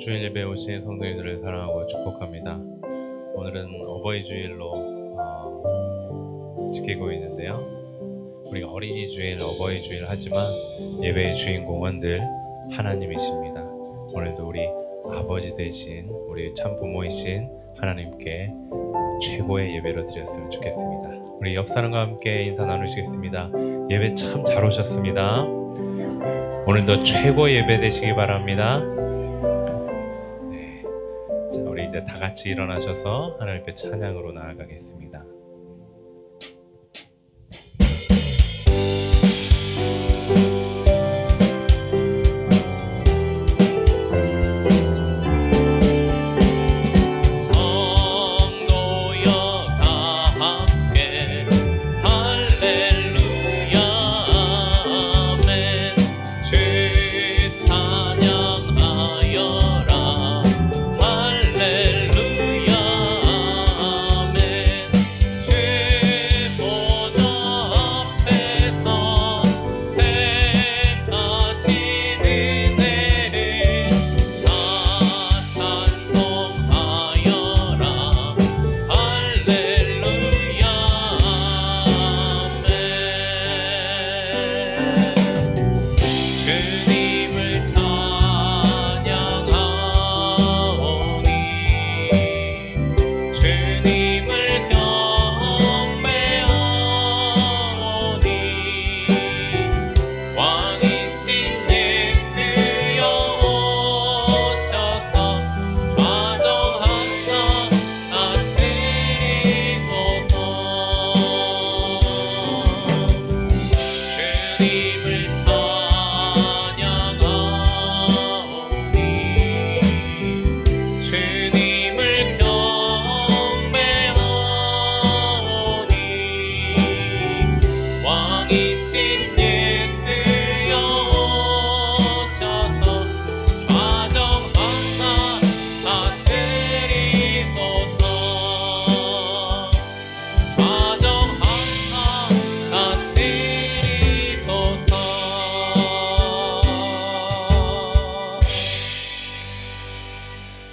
주일 예배에 오신 성도님들을 사랑하고 축복합니다. 오늘은 어버이 주일로 지키고 있는데요. 우리가 어린이 주일, 어버이 주일 하지만 예배의 주인공은 늘 하나님이십니다. 오늘도 우리 아버지 되신 우리 참 부모이신 하나님께 최고의 예배로 드렸으면 좋겠습니다. 우리 옆 사람과 함께 인사 나누시겠습니다. 예배 참 잘 오셨습니다. 오늘도 최고의 예배 되시기 바랍니다. 자, 우리 이제 다 같이 일어나셔서 하나님께 찬양으로 나아가겠습니다.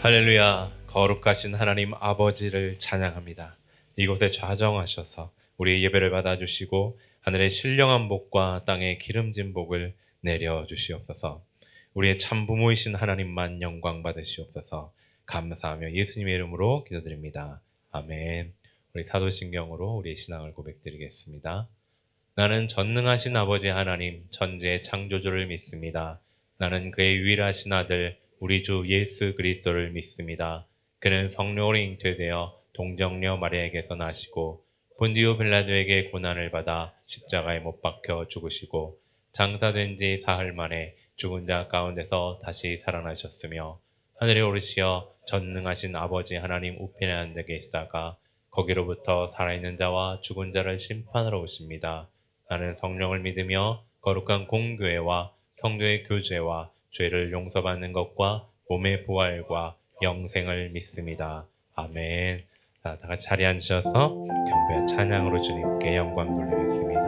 할렐루야. 거룩하신 하나님 아버지를 찬양합니다. 이곳에 좌정하셔서 우리의 예배를 받아주시고 하늘의 신령한 복과 땅의 기름진 복을 내려주시옵소서. 우리의 참 부모이신 하나님만 영광 받으시옵소서. 감사하며 예수님의 이름으로 기도드립니다. 아멘. 우리 사도신경으로 우리의 신앙을 고백드리겠습니다. 나는 전능하신 아버지 하나님 천지의 창조주를 믿습니다. 나는 그의 유일하신 아들 우리 주 예수 그리스도를 믿습니다. 그는 성령으로 잉태되어 동정녀 마리아에게서 나시고 본디오 빌라도에게 고난을 받아 십자가에 못 박혀 죽으시고 장사된 지 사흘 만에 죽은 자 가운데서 다시 살아나셨으며 하늘에 오르시어 전능하신 아버지 하나님 우편에 앉아 계시다가 거기로부터 살아있는 자와 죽은 자를 심판하러 오십니다. 나는 성령을 믿으며 거룩한 공교회와 성도의 교제와 죄를 용서받는 것과 몸의 부활과 영생을 믿습니다. 아멘. 자, 다 같이 자리에 앉으셔서 경배와 찬양으로 주님께 영광 돌리겠습니다.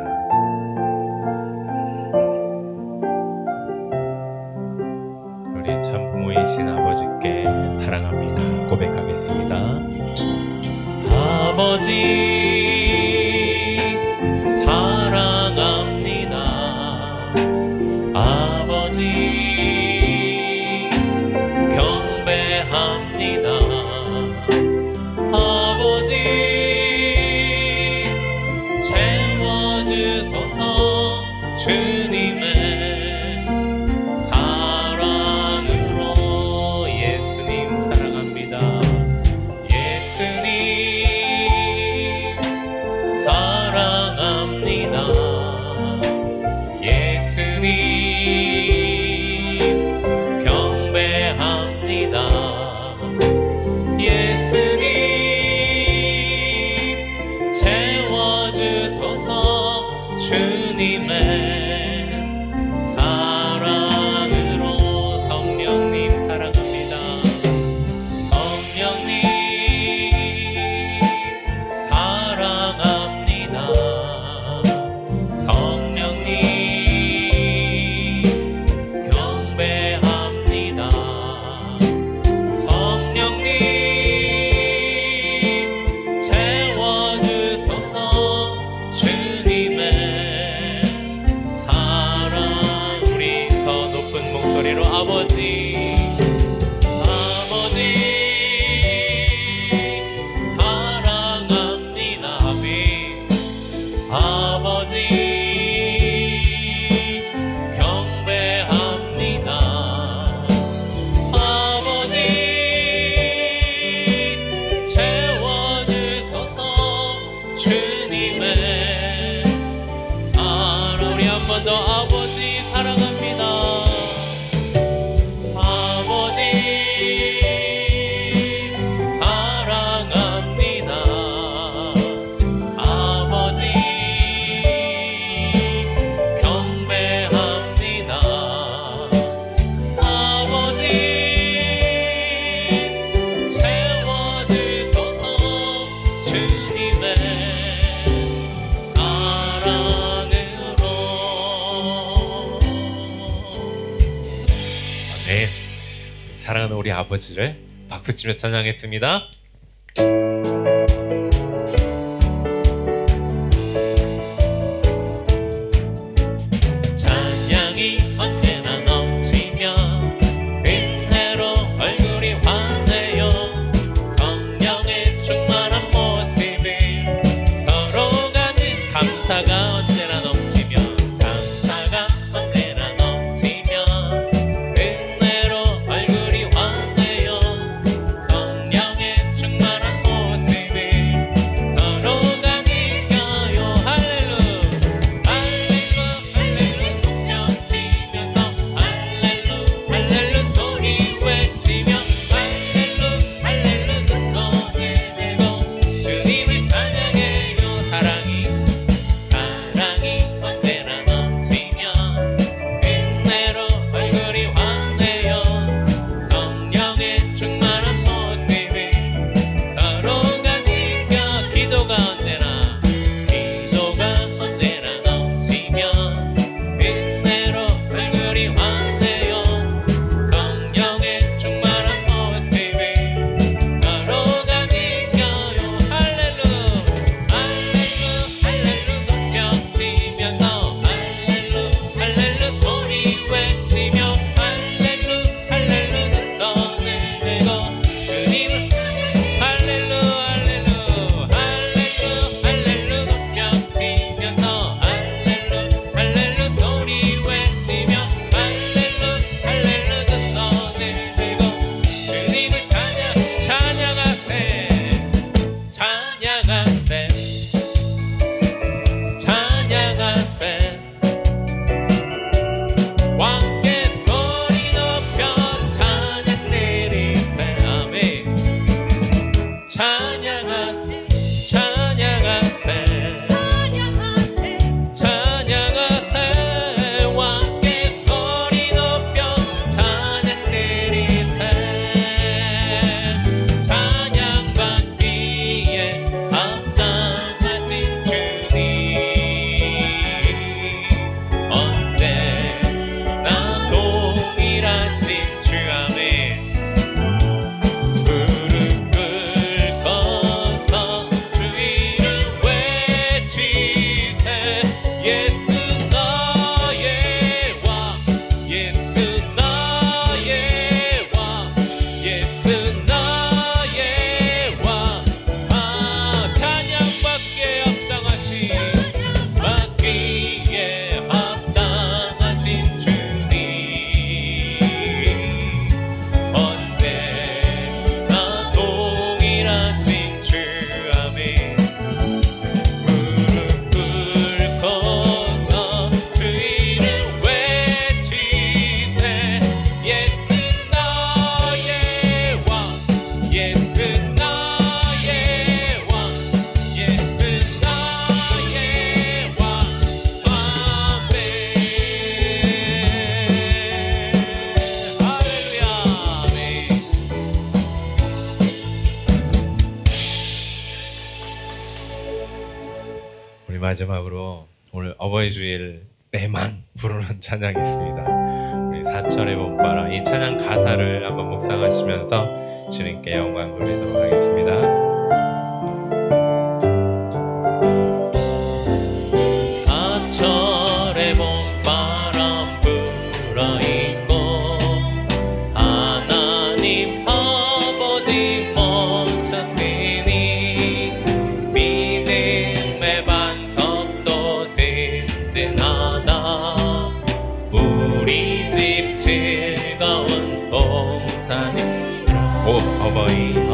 우리 참 부모이신 아버지께 사랑합니다. 고백하겠습니다. 아버지 사랑합니다. 아버지 경배합니다. 아버지 채워주소서. 주님의 사랑으로. 예수님 사랑합니다. 예수님 사랑합니다. 예수님 주님의 사랑으로. 성령님 사랑합니다. 성령님 사랑합니다. 성령님 경배합니다. 우리 아버지를 박수치며 찬양했습니다. 찬양이 언제나 넘치며 은혜로 얼굴이 환해요. 성령의 충만한 모습을 서로 가는 감사가 언제나 넘치며 감사가 언제나 넘치며 은혜로 얼굴이 환해요. 성령의 충만한 모습을 서로 가 느껴요. 할렐루 할렐루 할렐루 속삭이면서 할렐루 할렐루 소리 외치며 할렐루 할렐루 두 손을 들고 주님을 찬양해요. 사랑이 언제나 넘치며 은혜로 얼굴이 환해요. 성령의 충만한 모습을 서로가 느껴 기도가 언제나 넘치며 은혜로 얼굴이 환해요. 성령의 충만한 모습을 서로가 느껴요. 할렐루 할렐루 할렐루 손뼉치면서 할렐루 할렐루 소리 외치며 할렐루 할렐루 두 손을 들고 주님을 할렐루 할렐루 할렐루 할렐루 손뼉치면서 할렐루 할렐루 소리 외치며 할렐루 할렐루 두 손을 들고 주님을 찬양하세 왕께 소리 높여 찬양 드리세. 아멘. 찬양하세 왕께 소리 높여 찬양 드리세. 찬양받기에 합당하신 주님 언제나 동일하신 주. 아멘. 무릎 꿇고서 주 이름 외치세. 예수 너의 왕 예수 너의 왕 예수 너의 왕. 찬양받기에 합당하신 주님 언제나 동일하신 주. 아멘. 무릎 꿇고서 주 이름 외치세. 예수 너의 왕 예수 너의 왕 예수 너의 왕. 아멘. 할렐루야. 아멘. 우리 마지막으로 오늘 어버이 주일 내만 부르는 찬양이 있습니다. 우리 사철의 봄바람 이 찬양 가사를 한번 묵상하시면서 주님께 영광 돌리도록 하겠습니다. 사철의 봄바람 불어있고 하나님 아버지 모셨으니 믿음의 반석도 든든하다. 우리 집 즐거운 동산이 어버이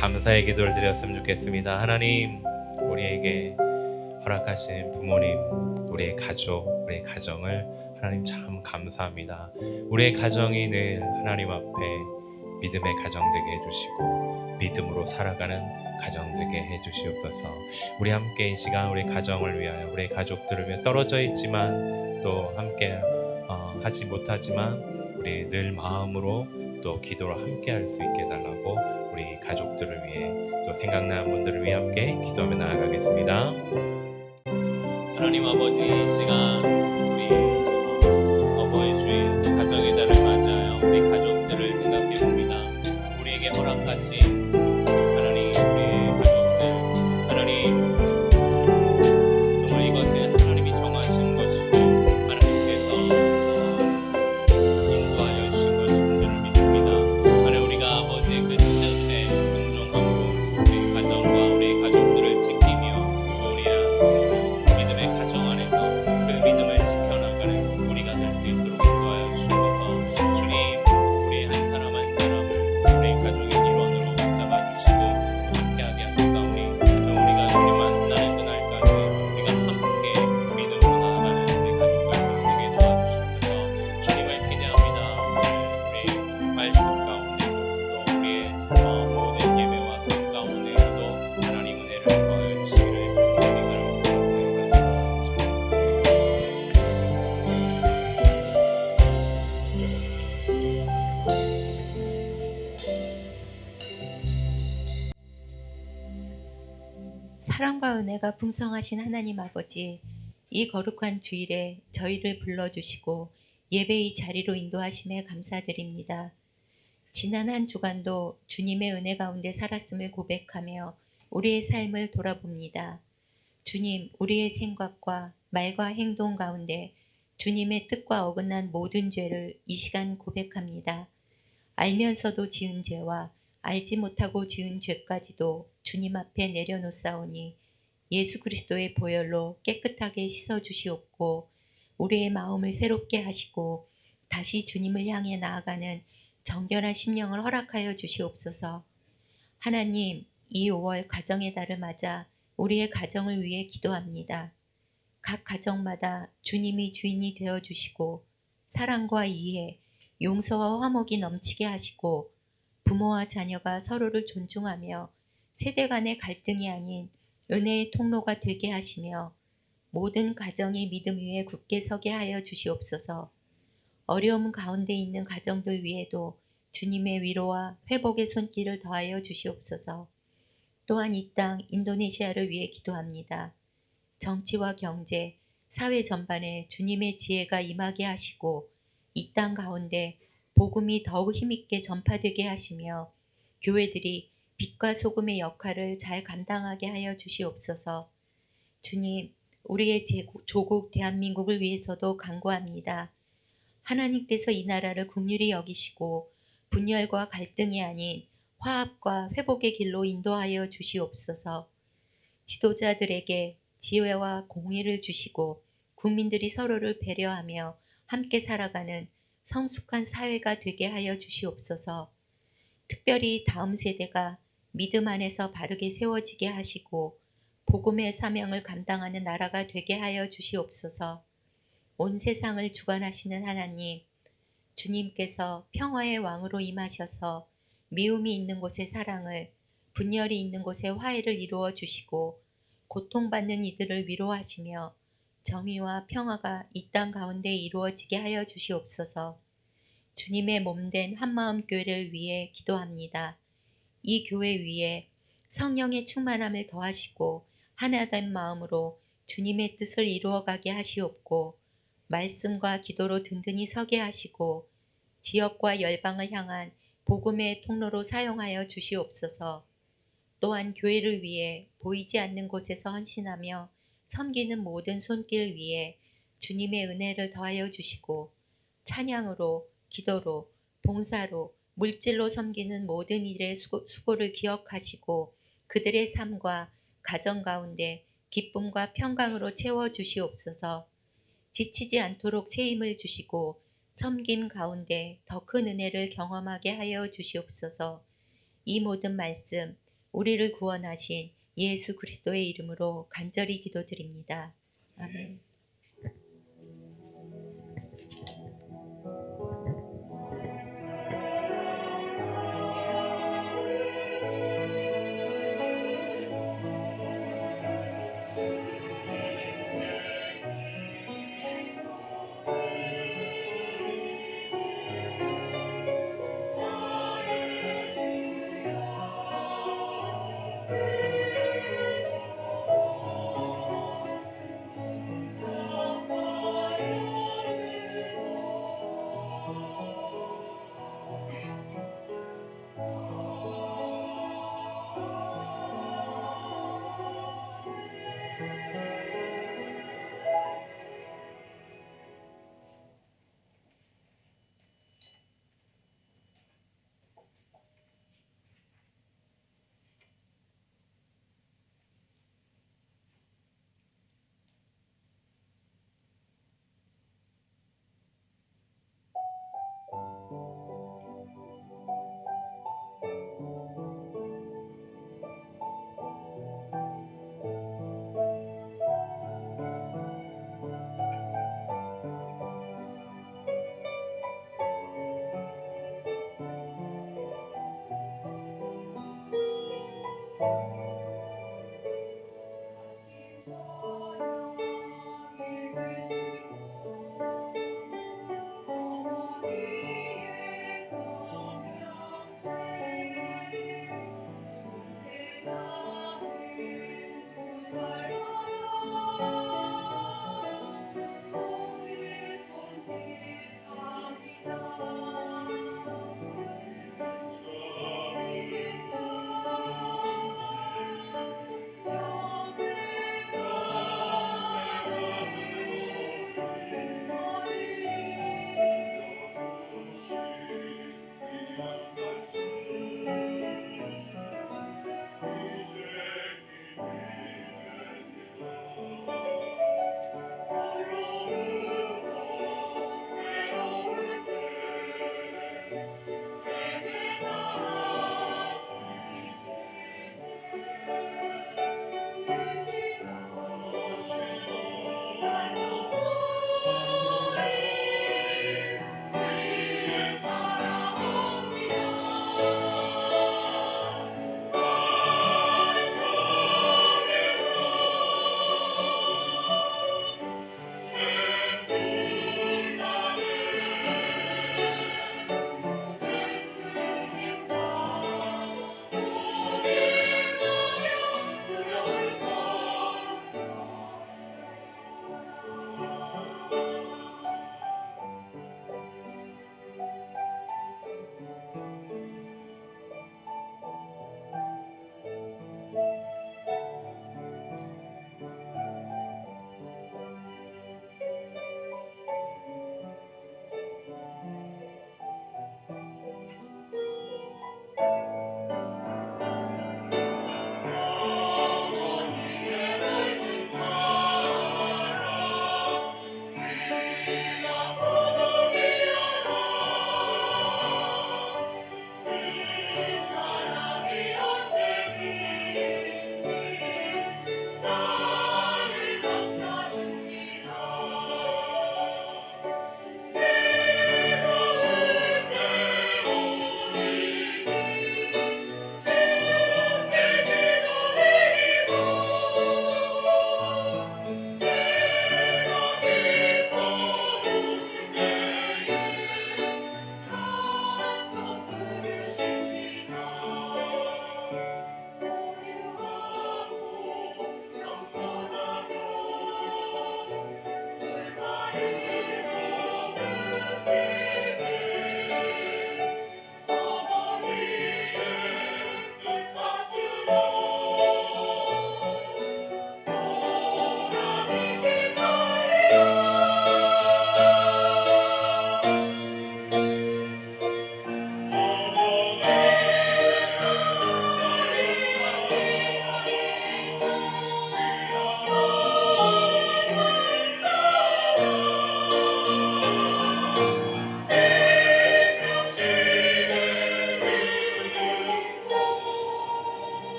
감사의 기도를 드렸으면 좋겠습니다. 하나님, 우리에게 허락하신 부모님, 우리의 가족, 우리의 가정을 하나님 참 감사합니다. 우리의 가정이 늘 하나님 앞에 믿음의 가정 되게 해주시고 믿음으로 살아가는 가정 되게 해주시옵소서. 우리 함께 이 시간 우리 가정을 위하여, 우리 가족들을 위해 떨어져 있지만 또 함께 하지 못하지만 우리 늘 마음으로 또 기도로 함께 할 수 있게 해달라고 우리 가족들을 위해 또 생각나는 분들을 위해 함께 기도하며 나아가겠습니다. 하나님 아버지, 이 시간 우리 어버이 주일 가정의 달을 맞이하여 우리 가족들을 생각해 봅니다. 우리에게 허락하신 하나님, 우리의 가족들, 하나님 정말 이것은 하나님이 정하신 것이고 하나님께서 인도하여 주신 것인 줄을 믿습니다. 하나님, 우리가 아버지의 그 뜻에 순종하고 우리 가정과 우리 가족들을 지키며 또 우리의 믿음의 가정 안에서 그 믿음을 지켜나가는 우리가 될 수 있도록 인도하여 주시옵소서. 주님, 우리 한 사람 한 사람을 우리 가족의 일원으로 잡아주시고 함께하게 하셨사오니 우리가 주님 만나는 그날까지 우리가 함께 믿음으로 나아가는 우리 가족들 되게 도와주시옵소서. 주님을 기대합니다. 우리 말씀 가운데 또 우리의 모든 예배와 삶 가운데에도 하나님 은혜를 더하여 주시기를 간절히 바랍니다. 사랑과 은혜가 풍성하신 하나님 아버지, 이 거룩한 주일에 저희를 불러주시고 예배의 자리로 인도하심에 감사드립니다. 지난 한 주간도 주님의 은혜 가운데 살았음을 고백하며 우리의 삶을 돌아봅니다. 주님, 우리의 생각과 말과 행동 가운데 주님의 뜻과 어긋난 모든 죄를 이 시간 고백합니다. 알면서도 지은 죄와 알지 못하고 지은 죄까지도 주님 앞에 내려놓사오니 예수 그리스도의 보혈로 깨끗하게 씻어주시옵고 우리의 마음을 새롭게 하시고 다시 주님을 향해 나아가는 정결한 심령을 허락하여 주시옵소서. 하나님, 이 5월 가정의 달을 맞아 우리의 가정을 위해 기도합니다. 각 가정마다 주님이 주인이 되어주시고 사랑과 이해, 용서와 화목이 넘치게 하시고 부모와 자녀가 서로를 존중하며 세대 간의 갈등이 아닌 은혜의 통로가 되게 하시며 모든 가정이 믿음 위에 굳게 서게 하여 주시옵소서. 어려움 가운데 있는 가정들 위에도 주님의 위로와 회복의 손길을 더하여 주시옵소서. 또한 이 땅 인도네시아를 위해 기도합니다. 정치와 경제, 사회 전반에 주님의 지혜가 임하게 하시고 이 땅 가운데 복음이 더욱 힘있게 전파되게 하시며 교회들이 빛과 소금의 역할을 잘 감당하게 하여 주시옵소서. 주님, 우리의 조국 대한민국을 위해서도 간구합니다. 하나님께서 이 나라를 긍휼히 여기시고 분열과 갈등이 아닌 화합과 회복의 길로 인도하여 주시옵소서. 지도자들에게 지혜와 공의를 주시고 국민들이 서로를 배려하며 함께 살아가는 성숙한 사회가 되게 하여 주시옵소서. 특별히 다음 세대가 믿음 안에서 바르게 세워지게 하시고 복음의 사명을 감당하는 나라가 되게 하여 주시옵소서. 온 세상을 주관하시는 하나님, 주님께서 평화의 왕으로 임하셔서 미움이 있는 곳에 사랑을, 분열이 있는 곳에 화해를 이루어 주시고 고통받는 이들을 위로하시며 정의와 평화가 이 땅 가운데 이루어지게 하여 주시옵소서. 주님의 몸된 한마음 교회를 위해 기도합니다. 이 교회 위에 성령의 충만함을 더하시고 하나된 마음으로 주님의 뜻을 이루어가게 하시옵고 말씀과 기도로 든든히 서게 하시고 지역과 열방을 향한 복음의 통로로 사용하여 주시옵소서. 또한 교회를 위해 보이지 않는 곳에서 헌신하며 섬기는 모든 손길 위에 주님의 은혜를 더하여 주시고 찬양으로, 기도로, 봉사로, 물질로 섬기는 모든 일의 수고를 기억하시고 그들의 삶과 가정 가운데 기쁨과 평강으로 채워주시옵소서. 지치지 않도록 새 힘을 주시고 섬김 가운데 더 큰 은혜를 경험하게 하여 주시옵소서. 이 모든 말씀 우리를 구원하신 예수 그리스도의 이름으로 간절히 기도드립니다. 아멘.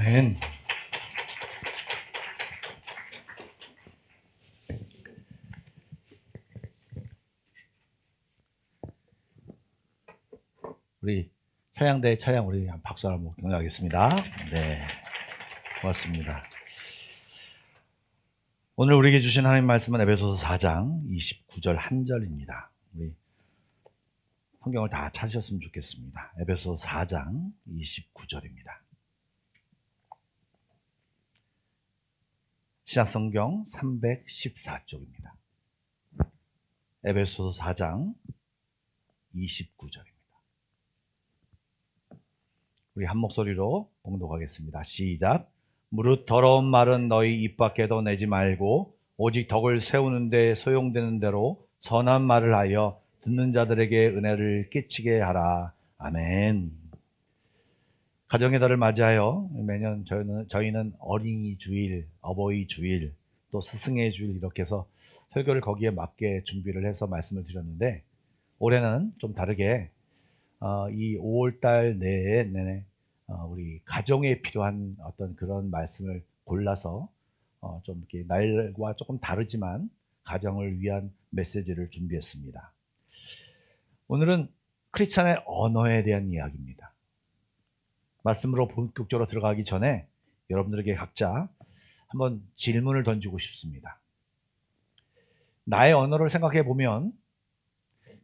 아멘. 우리 차양대 차양 우리 박수 한번 경례하겠습니다. 네, 고맙습니다. 오늘 우리에게 주신 하나님 말씀은 에베소서 4장 29절 한 절입니다. 우리 성경을 다 찾으셨으면 좋겠습니다. 에베소서 4장 29절입니다. 신약성경 314쪽입니다. 에베소서 4장 29절입니다. 우리 한 목소리로 봉독하겠습니다. 시작. 무릇 더러운 말은 너희 입 밖에도 내지 말고 오직 덕을 세우는 데 소용되는 대로 선한 말을 하여 듣는 자들에게 은혜를 끼치게 하라. 아멘. 가정의 달을 맞이하여 매년 저희는 어린이 주일, 어버이 주일, 또 스승의 주일 이렇게 해서 설교를 거기에 맞게 준비를 해서 말씀을 드렸는데 올해는 좀 다르게 이 5월달 내내 우리 가정에 필요한 어떤 그런 말씀을 골라서 좀 이렇게 날과 조금 다르지만 가정을 위한 메시지를 준비했습니다. 오늘은 크리스찬의 언어에 대한 이야기입니다. 말씀으로 본격적으로 들어가기 전에 여러분들에게 각자 한번 질문을 던지고 싶습니다. 나의 언어를 생각해 보면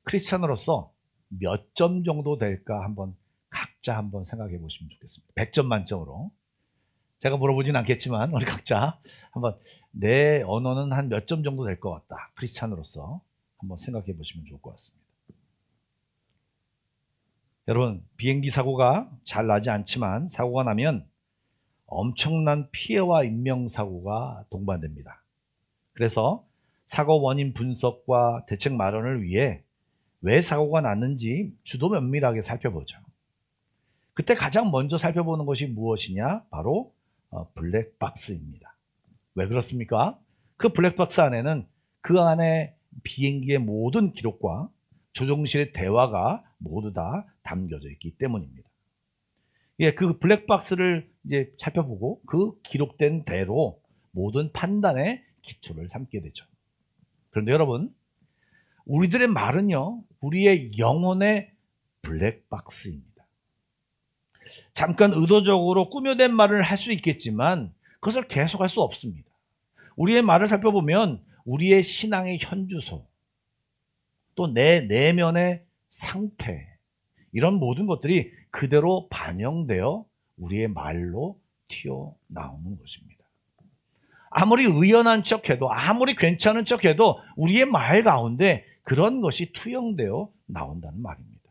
크리스찬으로서 몇 점 정도 될까 한번 각자 한번 생각해 보시면 좋겠습니다. 100점 만점으로. 제가 물어보진 않겠지만 우리 각자 한번 내 언어는 한 몇 점 정도 될 것 같다. 크리스찬으로서 한번 생각해 보시면 좋을 것 같습니다. 여러분, 비행기 사고가 잘 나지 않지만 사고가 나면 엄청난 피해와 인명사고가 동반됩니다. 그래서 사고 원인 분석과 대책 마련을 위해 왜 사고가 났는지 주도 면밀하게 살펴보죠. 그때 가장 먼저 살펴보는 것이 무엇이냐? 바로 블랙박스입니다. 왜 그렇습니까? 그 블랙박스 안에는 그 안에 비행기의 모든 기록과 조종실의 대화가 모두 다 담겨져 있기 때문입니다. 예, 그 블랙박스를 이제 살펴보고 그 기록된 대로 모든 판단의 기초를 삼게 되죠. 그런데 여러분, 우리들의 말은요, 우리의 영혼의 블랙박스입니다. 잠깐 의도적으로 꾸며낸 말을 할 수 있겠지만 그것을 계속할 수 없습니다. 우리의 말을 살펴보면 우리의 신앙의 현주소, 또 내 내면의 상태, 이런 모든 것들이 그대로 반영되어 우리의 말로 튀어나오는 것입니다. 아무리 의연한 척해도, 아무리 괜찮은 척해도 우리의 말 가운데 그런 것이 투영되어 나온다는 말입니다.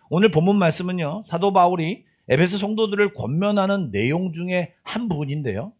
오늘 본문 말씀은요, 사도 바울이 에베소 성도들을 권면하는 내용 중에 한 부분인데요,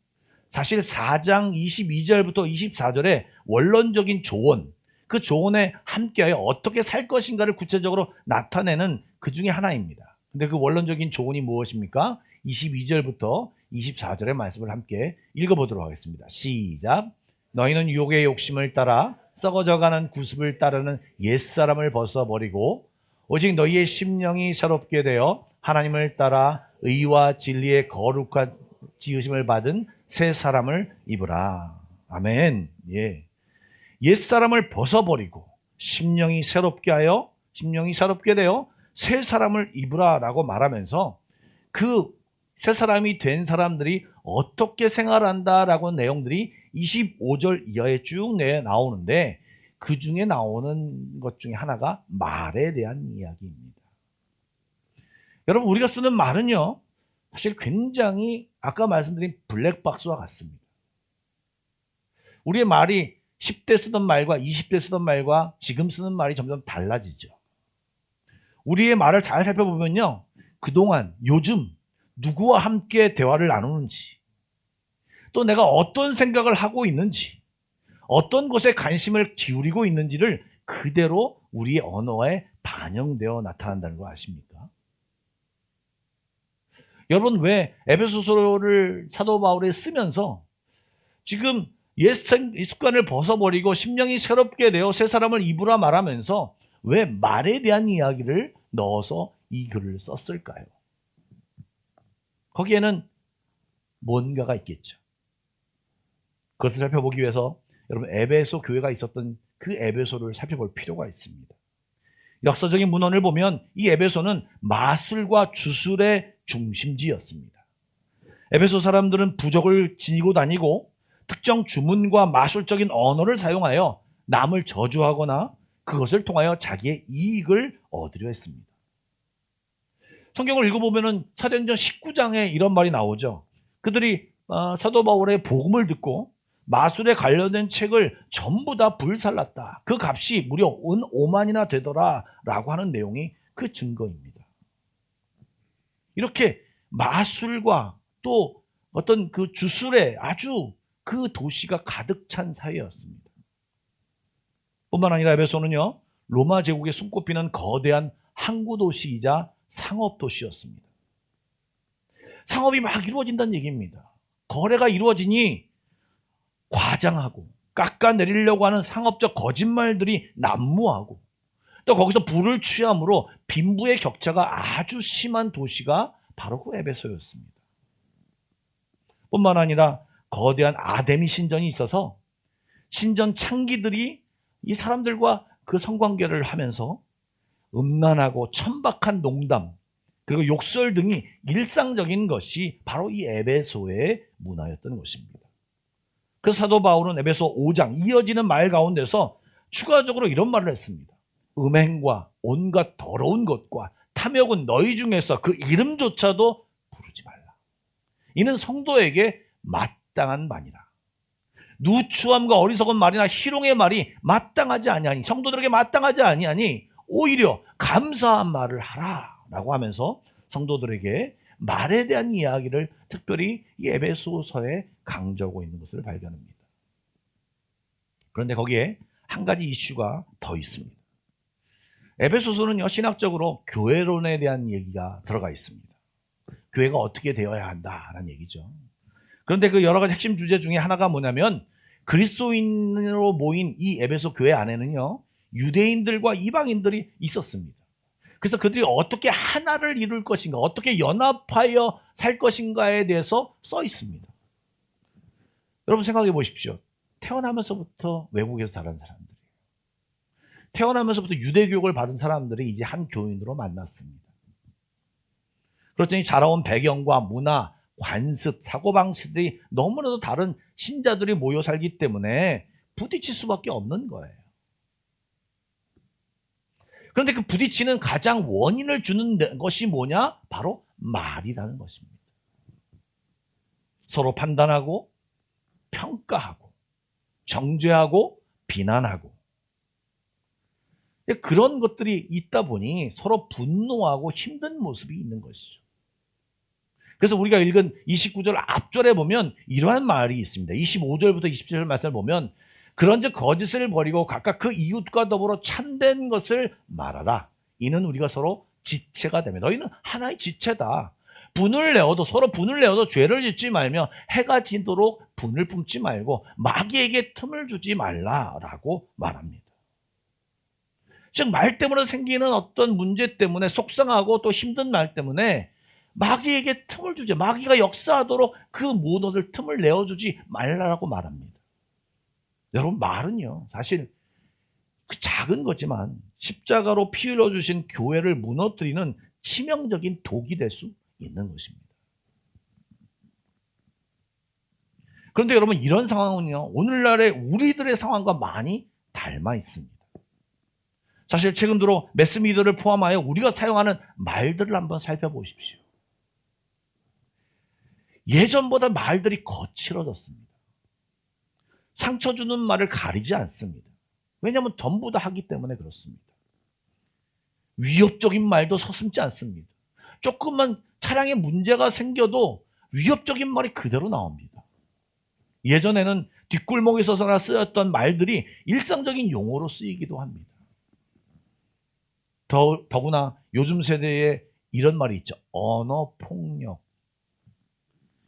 사실 4장 22절부터 24절의 원론적인 조언, 그 조언에 함께하여 어떻게 살 것인가를 구체적으로 나타내는 그 중에 하나입니다. 근데 그 원론적인 조언이 무엇입니까? 22절부터 24절의 말씀을 함께 읽어보도록 하겠습니다. 시작. 너희는 유혹의 욕심을 따라 썩어져가는 구습을 따르는 옛사람을 벗어버리고 오직 너희의 심령이 새롭게 되어 하나님을 따라 의와 진리의 거룩한 지으심을 받은 새 사람을 입으라. 아멘. 예. 옛사람을 벗어버리고 심령이 새롭게 되어 새 사람을 입으라라고 말하면서 그 새 사람이 된 사람들이 어떻게 생활한다라고 내용들이 25절 이하에 쭉 나오는데 그 중에 나오는 것 중에 하나가 말에 대한 이야기입니다. 여러분, 우리가 쓰는 말은요, 사실 굉장히 아까 말씀드린 블랙박스와 같습니다. 우리의 말이 10대 쓰던 말과 20대 쓰던 말과 지금 쓰는 말이 점점 달라지죠. 우리의 말을 잘 살펴보면요, 그동안, 요즘 누구와 함께 대화를 나누는지, 또 내가 어떤 생각을 하고 있는지, 어떤 것에 관심을 기울이고 있는지를 그대로 우리의 언어에 반영되어 나타난다는 거 아십니까? 여러분, 왜 에베소서를 사도 바울이 쓰면서 지금 옛 습관을 벗어버리고 심령이 새롭게 되어 새 사람을 입으라 말하면서 왜 말에 대한 이야기를 넣어서 이 글을 썼을까요? 거기에는 뭔가가 있겠죠. 그것을 살펴보기 위해서 여러분 에베소 교회가 있었던 그 에베소를 살펴볼 필요가 있습니다. 역사적인 문헌을 보면 이 에베소는 마술과 주술의 중심지였습니다. 에베소 사람들은 부적을 지니고 다니고 특정 주문과 마술적인 언어를 사용하여 남을 저주하거나 그것을 통하여 자기의 이익을 얻으려 했습니다. 성경을 읽어보면 사도행전 19장에 이런 말이 나오죠. 그들이 사도 바울의 복음을 듣고 마술에 관련된 책을 전부 다 불살랐다. 그 값이 무려 은 5만이나 되더라 라고 하는 내용이 그 증거입니다. 이렇게 마술과 또 어떤 그 주술에 아주 그 도시가 가득 찬 사회였습니다. 뿐만 아니라 에베소는요, 로마 제국에 손꼽히는 거대한 항구 도시이자 상업 도시였습니다. 상업이 막 이루어진다는 얘기입니다. 거래가 이루어지니 과장하고 깎아내리려고 하는 상업적 거짓말들이 난무하고 또 거기서 부를 취함으로 빈부의 격차가 아주 심한 도시가 바로 그 에베소였습니다. 뿐만 아니라 거대한 아데미 신전이 있어서 신전 창기들이 이 사람들과 그 성관계를 하면서 음란하고 천박한 농담 그리고 욕설 등이 일상적인 것이 바로 이 에베소의 문화였던 것입니다. 그래서 사도 바울은 에베소 5장 이어지는 말 가운데서 추가적으로 이런 말을 했습니다. 음행과 온갖 더러운 것과 탐욕은 너희 중에서 그 이름조차도 부르지 말라. 이는 성도에게 마땅한 말이라. 누추함과 어리석은 말이나 희롱의 말이 마땅하지 아니하니 성도들에게 마땅하지 아니하니 오히려 감사한 말을 하라라고 하면서 성도들에게 말에 대한 이야기를 특별히 이 에베소서에 강조하고 있는 것을 발견합니다. 그런데 거기에 한 가지 이슈가 더 있습니다. 에베소서는요, 신학적으로 교회론에 대한 얘기가 들어가 있습니다. 교회가 어떻게 되어야 한다라는 얘기죠. 그런데 그 여러 가지 핵심 주제 중에 하나가 뭐냐면 그리스도인으로 모인 이 에베소 교회 안에는요, 유대인들과 이방인들이 있었습니다. 그래서 그들이 어떻게 하나를 이룰 것인가, 어떻게 연합하여 살 것인가에 대해서 써 있습니다. 여러분 생각해 보십시오. 태어나면서부터 외국에서 자란 사람들이에요. 태어나면서부터 유대교육을 받은 사람들이 이제 한 교인으로 만났습니다. 그렇더니 자라온 배경과 문화, 관습, 사고방식들이 너무나도 다른 신자들이 모여 살기 때문에 부딪힐 수밖에 없는 거예요. 그런데 그 부딪히는 가장 원인을 주는 것이 뭐냐? 바로 말이라는 것입니다. 서로 판단하고 평가하고 정죄하고 비난하고 그런 것들이 있다 보니 서로 분노하고 힘든 모습이 있는 것이죠. 그래서 우리가 읽은 29절 앞절에 보면 이러한 말이 있습니다. 25절부터 27절 말씀을 보면 그런즉 거짓을 버리고 각각 그 이웃과 더불어 참된 것을 말하라. 이는 우리가 서로 지체가 되며 너희는 하나의 지체다. 분을 내어도 서로 분을 내어도 죄를 짓지 말며 해가 지도록 분을 품지 말고 마귀에게 틈을 주지 말라라고 말합니다. 즉 말 때문에 생기는 어떤 문제 때문에 속상하고 또 힘든 말 때문에 마귀에게 틈을 주지, 마귀가 역사하도록 그 모든 것을 틈을 내어주지 말라라고 말합니다. 여러분 말은요 사실 그 작은 거지만 십자가로 피 흘려주신 교회를 무너뜨리는 치명적인 독이 될 수 있는 것입니다. 그런데 여러분 이런 상황은요 오늘날의 우리들의 상황과 많이 닮아 있습니다. 사실 최근 들어 매스미디어를 포함하여 우리가 사용하는 말들을 한번 살펴보십시오. 예전보다 말들이 거칠어졌습니다. 상처 주는 말을 가리지 않습니다. 왜냐하면 전부 다 하기 때문에 그렇습니다. 위협적인 말도 서슴지 않습니다. 조금만 차량에 문제가 생겨도 위협적인 말이 그대로 나옵니다. 예전에는 뒷골목에 서서나 쓰였던 말들이 일상적인 용어로 쓰이기도 합니다. 더구나 요즘 세대에 이런 말이 있죠. 언어폭력.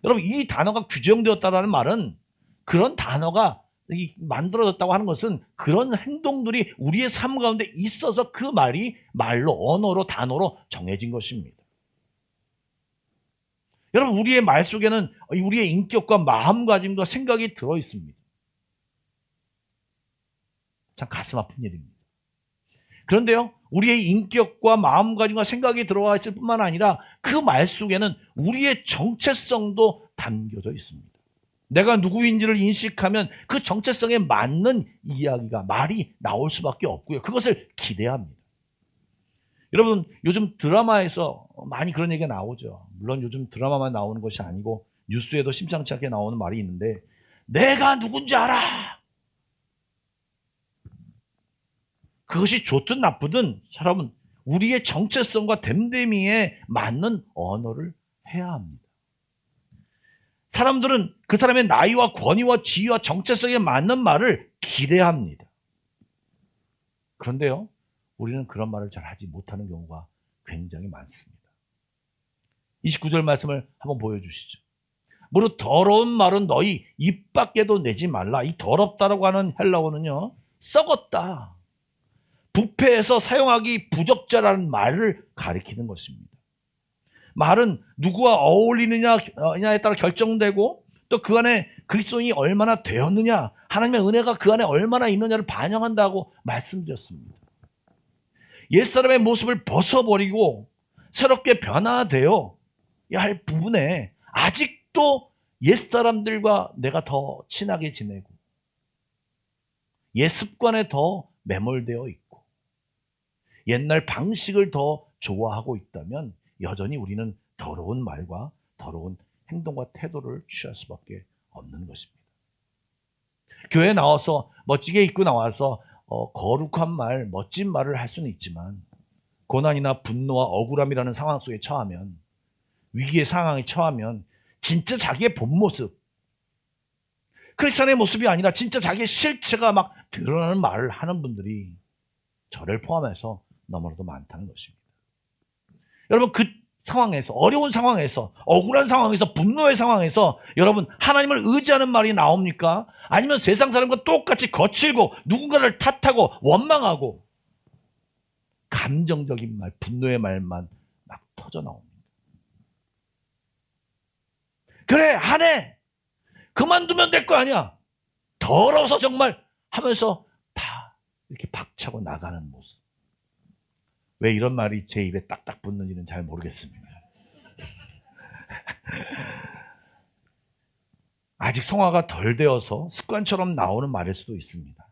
여러분 이 단어가 규정되었다는 말은 그런 단어가 만들어졌다고 하는 것은 그런 행동들이 우리의 삶 가운데 있어서 그 말이 말로 언어로 단어로 정해진 것입니다. 여러분, 우리의 말 속에는 우리의 인격과 마음가짐과 생각이 들어 있습니다. 참 가슴 아픈 일입니다. 그런데요, 우리의 인격과 마음가짐과 생각이 들어와 있을 뿐만 아니라 그 말 속에는 우리의 정체성도 담겨져 있습니다. 내가 누구인지를 인식하면 그 정체성에 맞는 이야기가, 말이 나올 수밖에 없고요. 그것을 기대합니다. 여러분, 요즘 드라마에서 많이 그런 얘기가 나오죠. 물론 요즘 드라마만 나오는 것이 아니고 뉴스에도 심상치 않게 나오는 말이 있는데, 내가 누군지 알아. 그것이 좋든 나쁘든 여러분, 우리의 정체성과 됨됨이에 맞는 언어를 해야 합니다. 사람들은 그 사람의 나이와 권위와 지위와 정체성에 맞는 말을 기대합니다. 그런데요, 우리는 그런 말을 잘 하지 못하는 경우가 굉장히 많습니다. 29절 말씀을 한번 보여주시죠. 무릇 더러운 말은 너희 입 밖에도 내지 말라. 이 더럽다라고 하는 헬라어는요, 썩었다, 부패해서 사용하기 부적절한 말을 가리키는 것입니다. 말은 누구와 어울리느냐에 따라 결정되고, 또 그 안에 그리스도인이 얼마나 되었느냐, 하나님의 은혜가 그 안에 얼마나 있느냐를 반영한다고 말씀드렸습니다. 옛사람의 모습을 벗어버리고 새롭게 변화되어야 할 부분에 아직도 옛사람들과 내가 더 친하게 지내고 옛 습관에 더 매몰되어 있고 옛날 방식을 더 좋아하고 있다면 여전히 우리는 더러운 말과 더러운 행동과 태도를 취할 수밖에 없는 것입니다. 교회에 나와서 멋지게 입고 나와서 거룩한 말, 멋진 말을 할 수는 있지만 고난이나 분노와 억울함이라는 상황 속에 처하면, 위기의 상황에 처하면 진짜 자기의 본 모습, 크리스찬의 모습이 아니라 진짜 자기의 실체가 막 드러나는 말을 하는 분들이 저를 포함해서 너무나도 많다는 것입니다. 여러분, 그 상황에서, 어려운 상황에서, 억울한 상황에서, 분노의 상황에서 여러분, 하나님을 의지하는 말이 나옵니까? 아니면 세상 사람과 똑같이 거칠고 누군가를 탓하고 원망하고 감정적인 말, 분노의 말만 막 터져 나옵니다. 그래, 안 해! 그만두면 될 거 아니야! 더러워서 정말! 하면서 다 이렇게 박차고 나가는 모습. 왜 이런 말이 제 입에 딱딱 붙는지는 잘 모르겠습니다. 아직 성화가 덜 되어서 습관처럼 나오는 말일 수도 있습니다.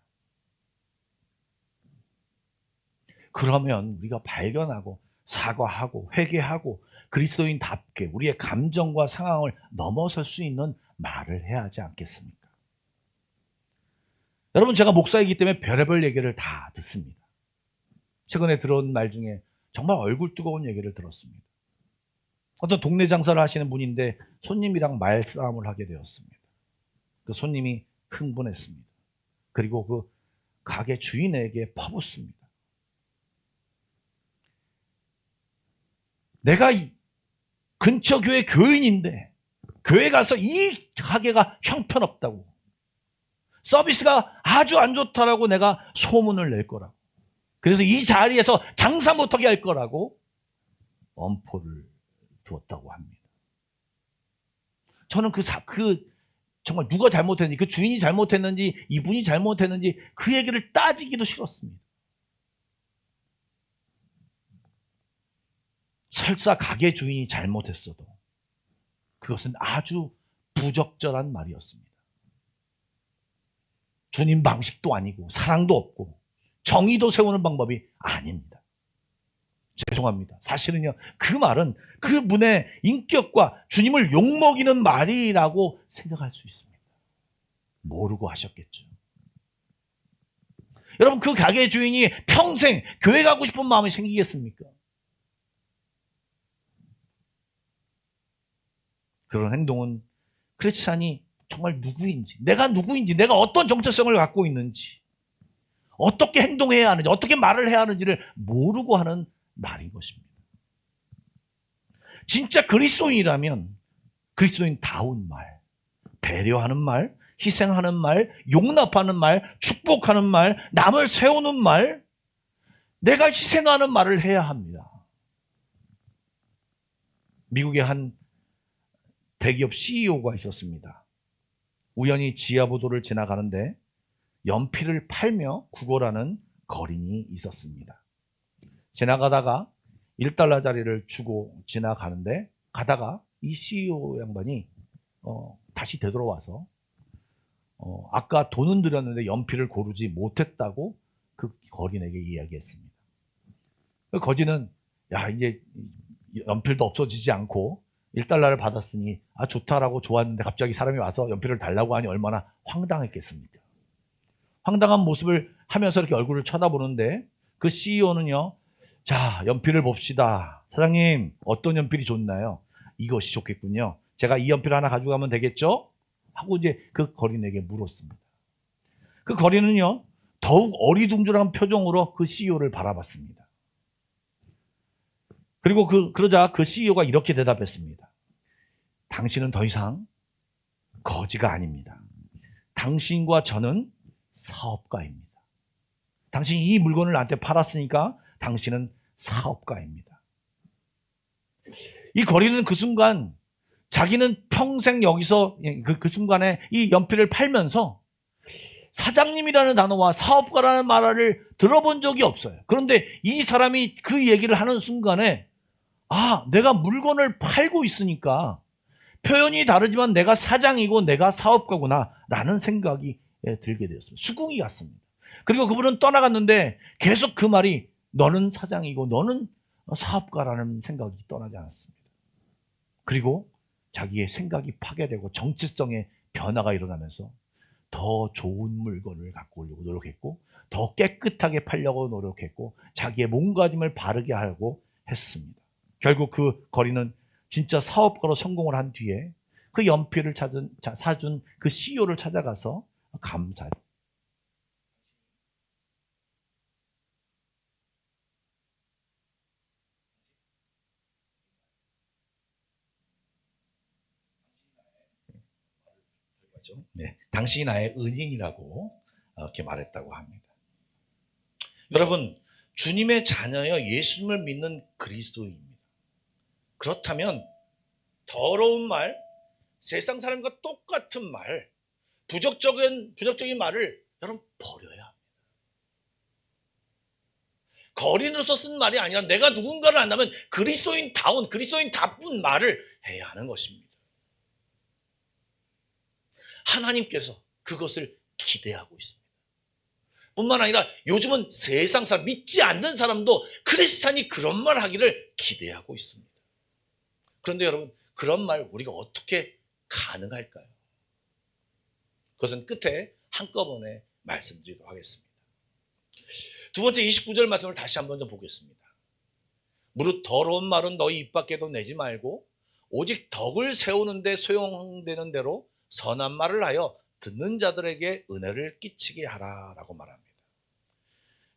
그러면 우리가 발견하고 사과하고 회개하고 그리스도인답게 우리의 감정과 상황을 넘어설 수 있는 말을 해야 하지 않겠습니까? 여러분, 제가 목사이기 때문에 별의별 얘기를 다 듣습니다. 최근에 들어온 말 중에 정말 얼굴 뜨거운 얘기를 들었습니다. 어떤 동네 장사를 하시는 분인데 손님이랑 말싸움을 하게 되었습니다. 그 손님이 흥분했습니다. 그리고 그 가게 주인에게 퍼붓습니다. 내가 이 근처 교회 교인인데 교회 가서 이 가게가 형편없다고, 서비스가 아주 안 좋다라고 내가 소문을 낼 거라고, 그래서 이 자리에서 장사 못하게 할 거라고 엄포를 두었다고 합니다. 저는 정말 누가 잘못했는지, 그 주인이 잘못했는지, 이분이 잘못했는지 그 얘기를 따지기도 싫었습니다. 설사 가게 주인이 잘못했어도 그것은 아주 부적절한 말이었습니다. 주님 방식도 아니고 사랑도 없고 정의도 세우는 방법이 아닙니다. 죄송합니다. 사실은요, 그 말은 그분의 인격과 주님을 욕먹이는 말이라고 생각할 수 있습니다. 모르고 하셨겠죠. 여러분, 그 가게 주인이 평생 교회 가고 싶은 마음이 생기겠습니까? 그런 행동은 크리스찬이 정말 누구인지, 내가 누구인지, 내가 어떤 정체성을 갖고 있는지, 어떻게 행동해야 하는지, 어떻게 말을 해야 하는지를 모르고 하는 말인 것입니다. 진짜 그리스도인이라면 그리스도인다운 말, 배려하는 말, 희생하는 말, 용납하는 말, 축복하는 말, 남을 세우는 말, 내가 희생하는 말을 해야 합니다. 미국의 한 대기업 CEO가 있었습니다. 우연히 지하보도를 지나가는데 연필을 팔며 구걸하는 거린이 있었습니다. 지나가다가 1달러짜리를 주고 지나가는데 가다가 이 CEO 양반이 다시 되돌아와서 아까 돈은 들였는데 연필을 고르지 못했다고 그 거린에게 이야기했습니다. 그 거진은 야, 이제 연필도 없어지지 않고 1달러를 받았으니 좋다라고 좋았는데 갑자기 사람이 와서 연필을 달라고 하니 얼마나 황당했겠습니까? 황당한 모습을 하면서 이렇게 얼굴을 쳐다보는데 그 CEO는요, 자, 연필을 봅시다. 사장님, 어떤 연필이 좋나요? 이것이 좋겠군요. 제가 이 연필 하나 가져가면 되겠죠? 하고 이제 그 거린에게 물었습니다. 그 거린은요, 더욱 어리둥절한 표정으로 그 CEO를 바라봤습니다. 그리고 그러자 그 CEO가 이렇게 대답했습니다. 당신은 더 이상 거지가 아닙니다. 당신과 저는 사업가입니다. 당신이 이 물건을 나한테 팔았으니까 당신은 사업가입니다. 이 거리는 그 순간 자기는 평생 여기서 그 순간에 이 연필을 팔면서 사장님이라는 단어와 사업가라는 말을 들어본 적이 없어요. 그런데 이 사람이 그 얘기를 하는 순간에 내가 물건을 팔고 있으니까 표현이 다르지만 내가 사장이고 내가 사업가구나 라는 생각이 들게 되었어요. 수긍이 갔습니다. 그리고 그분은 떠나갔는데 계속 그 말이 너는 사장이고 너는 사업가라는 생각이 떠나지 않았습니다. 그리고 자기의 생각이 파괴되고 정체성의 변화가 일어나면서 더 좋은 물건을 갖고 오려고 노력했고 더 깨끗하게 팔려고 노력했고 자기의 몸가짐을 바르게 하려고 했습니다. 결국 그 거리는 진짜 사업가로 성공을 한 뒤에 그 연필을 사준 그 CEO를 찾아가서 감사했습니다. 네, 당신이 나의 은인이라고 이렇게 말했다고 합니다. 여러분, 주님의 자녀여 예수님을 믿는 그리스도인입니다. 그렇다면 더러운 말, 세상 사람과 똑같은 말, 부적적인 말을 여러분 버려야 합니다. 거린으로서 쓴 말이 아니라 내가 누군가를 안다면 그리스도인다운, 그리스도인답은 말을 해야 하는 것입니다. 하나님께서 그것을 기대하고 있습니다. 뿐만 아니라 요즘은 세상 사람, 믿지 않는 사람도 크리스찬이 그런 말 하기를 기대하고 있습니다. 그런데 여러분, 그런 말 우리가 어떻게 가능할까요? 그것은 끝에 한꺼번에 말씀드리도록 하겠습니다. 두 번째 29절 말씀을 다시 한번 좀 보겠습니다. 무릇 더러운 말은 너희 입 밖에도 내지 말고 오직 덕을 세우는 데 소용되는 대로 선한 말을 하여 듣는 자들에게 은혜를 끼치게 하라라고 말합니다.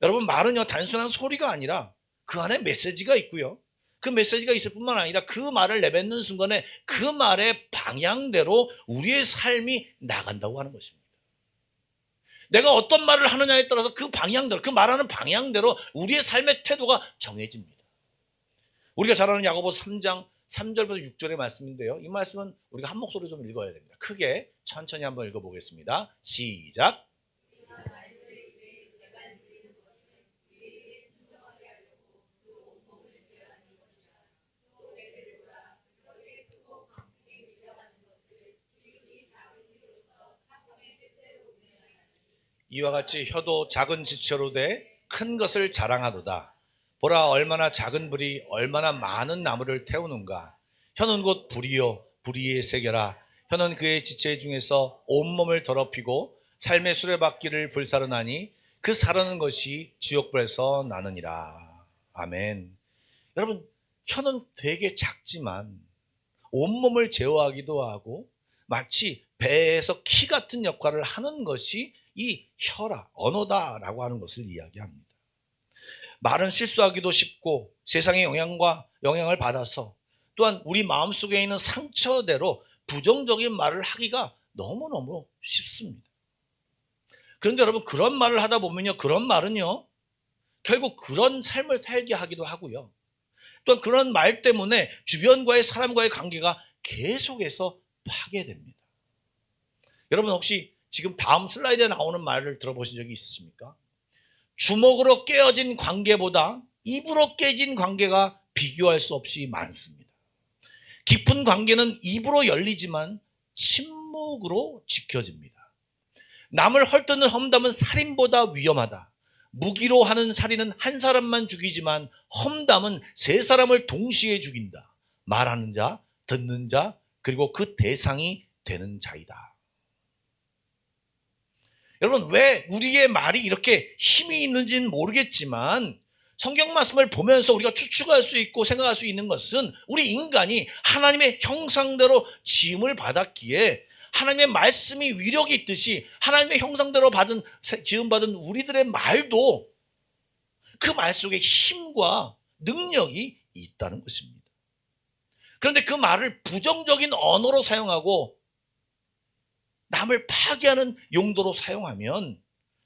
여러분, 말은요 단순한 소리가 아니라 그 안에 메시지가 있고요. 그 메시지가 있을 뿐만 아니라 그 말을 내뱉는 순간에 그 말의 방향대로 우리의 삶이 나간다고 하는 것입니다. 내가 어떤 말을 하느냐에 따라서 그 방향대로, 그 말하는 방향대로 우리의 삶의 태도가 정해집니다. 우리가 잘 아는 야고보서 3장 3절부터 6절의 말씀인데요. 이 말씀은 우리가 한 목소리로 좀 읽어야 됩니다. 크게 천천히 한번 읽어보겠습니다. 시작. 이와 같이 혀도 작은 지체로 돼 큰 것을 자랑하도다. 보라, 얼마나 작은 불이 얼마나 많은 나무를 태우는가. 혀는 곧 불이요 불의의 세계라. 혀는 그의 지체 중에서 온몸을 더럽히고 삶의 수레바퀴를 불사르나니 그 사르는 것이 지옥불에서 나느니라. 아멘. 여러분, 혀는 되게 작지만 온몸을 제어하기도 하고 마치 배에서 키 같은 역할을 하는 것이 이 혀라, 언어다라고 하는 것을 이야기합니다. 말은 실수하기도 쉽고 세상의 영향을 받아서 또한 우리 마음속에 있는 상처대로 부정적인 말을 하기가 너무너무 쉽습니다. 그런데 여러분, 그런 말을 하다 보면요, 그런 말은요 결국 그런 삶을 살게 하기도 하고요, 또한 그런 말 때문에 주변과의 사람과의 관계가 계속해서 파괴됩니다. 여러분 혹시 지금 다음 슬라이드에 나오는 말을 들어보신 적이 있으십니까? 주먹으로 깨어진 관계보다 입으로 깨진 관계가 비교할 수 없이 많습니다. 깊은 관계는 입으로 열리지만 침묵으로 지켜집니다. 남을 헐뜯는 험담은 살인보다 위험하다. 무기로 하는 살인은 한 사람만 죽이지만 험담은 세 사람을 동시에 죽인다. 말하는 자, 듣는 자, 그리고 그 대상이 되는 자이다. 여러분, 왜 우리의 말이 이렇게 힘이 있는지는 모르겠지만 성경 말씀을 보면서 우리가 추측할 수 있고 생각할 수 있는 것은 우리 인간이 하나님의 형상대로 지음을 받았기에 하나님의 말씀이 위력이 있듯이 하나님의 형상대로 지음받은 우리들의 말도 그 말 속에 힘과 능력이 있다는 것입니다. 그런데 그 말을 부정적인 언어로 사용하고 남을 파괴하는 용도로 사용하면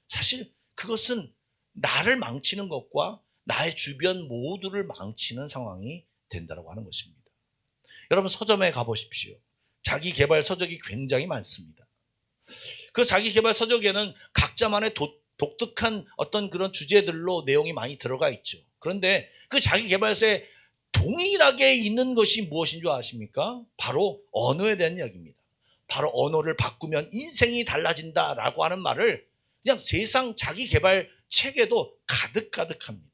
사실 그것은 나를 망치는 것과 나의 주변 모두를 망치는 상황이 된다고 하는 것입니다. 여러분 서점에 가보십시오. 자기 개발 서적이 굉장히 많습니다. 그 자기 개발 서적에는 각자만의 독특한 어떤 그런 주제들로 내용이 많이 들어가 있죠. 그런데 그 자기 개발서에 동일하게 있는 것이 무엇인 줄 아십니까? 바로 언어에 대한 이야기입니다. 바로 언어를 바꾸면 인생이 달라진다라고 하는 말을 그냥 세상 자기 개발 책에도 가득합니다.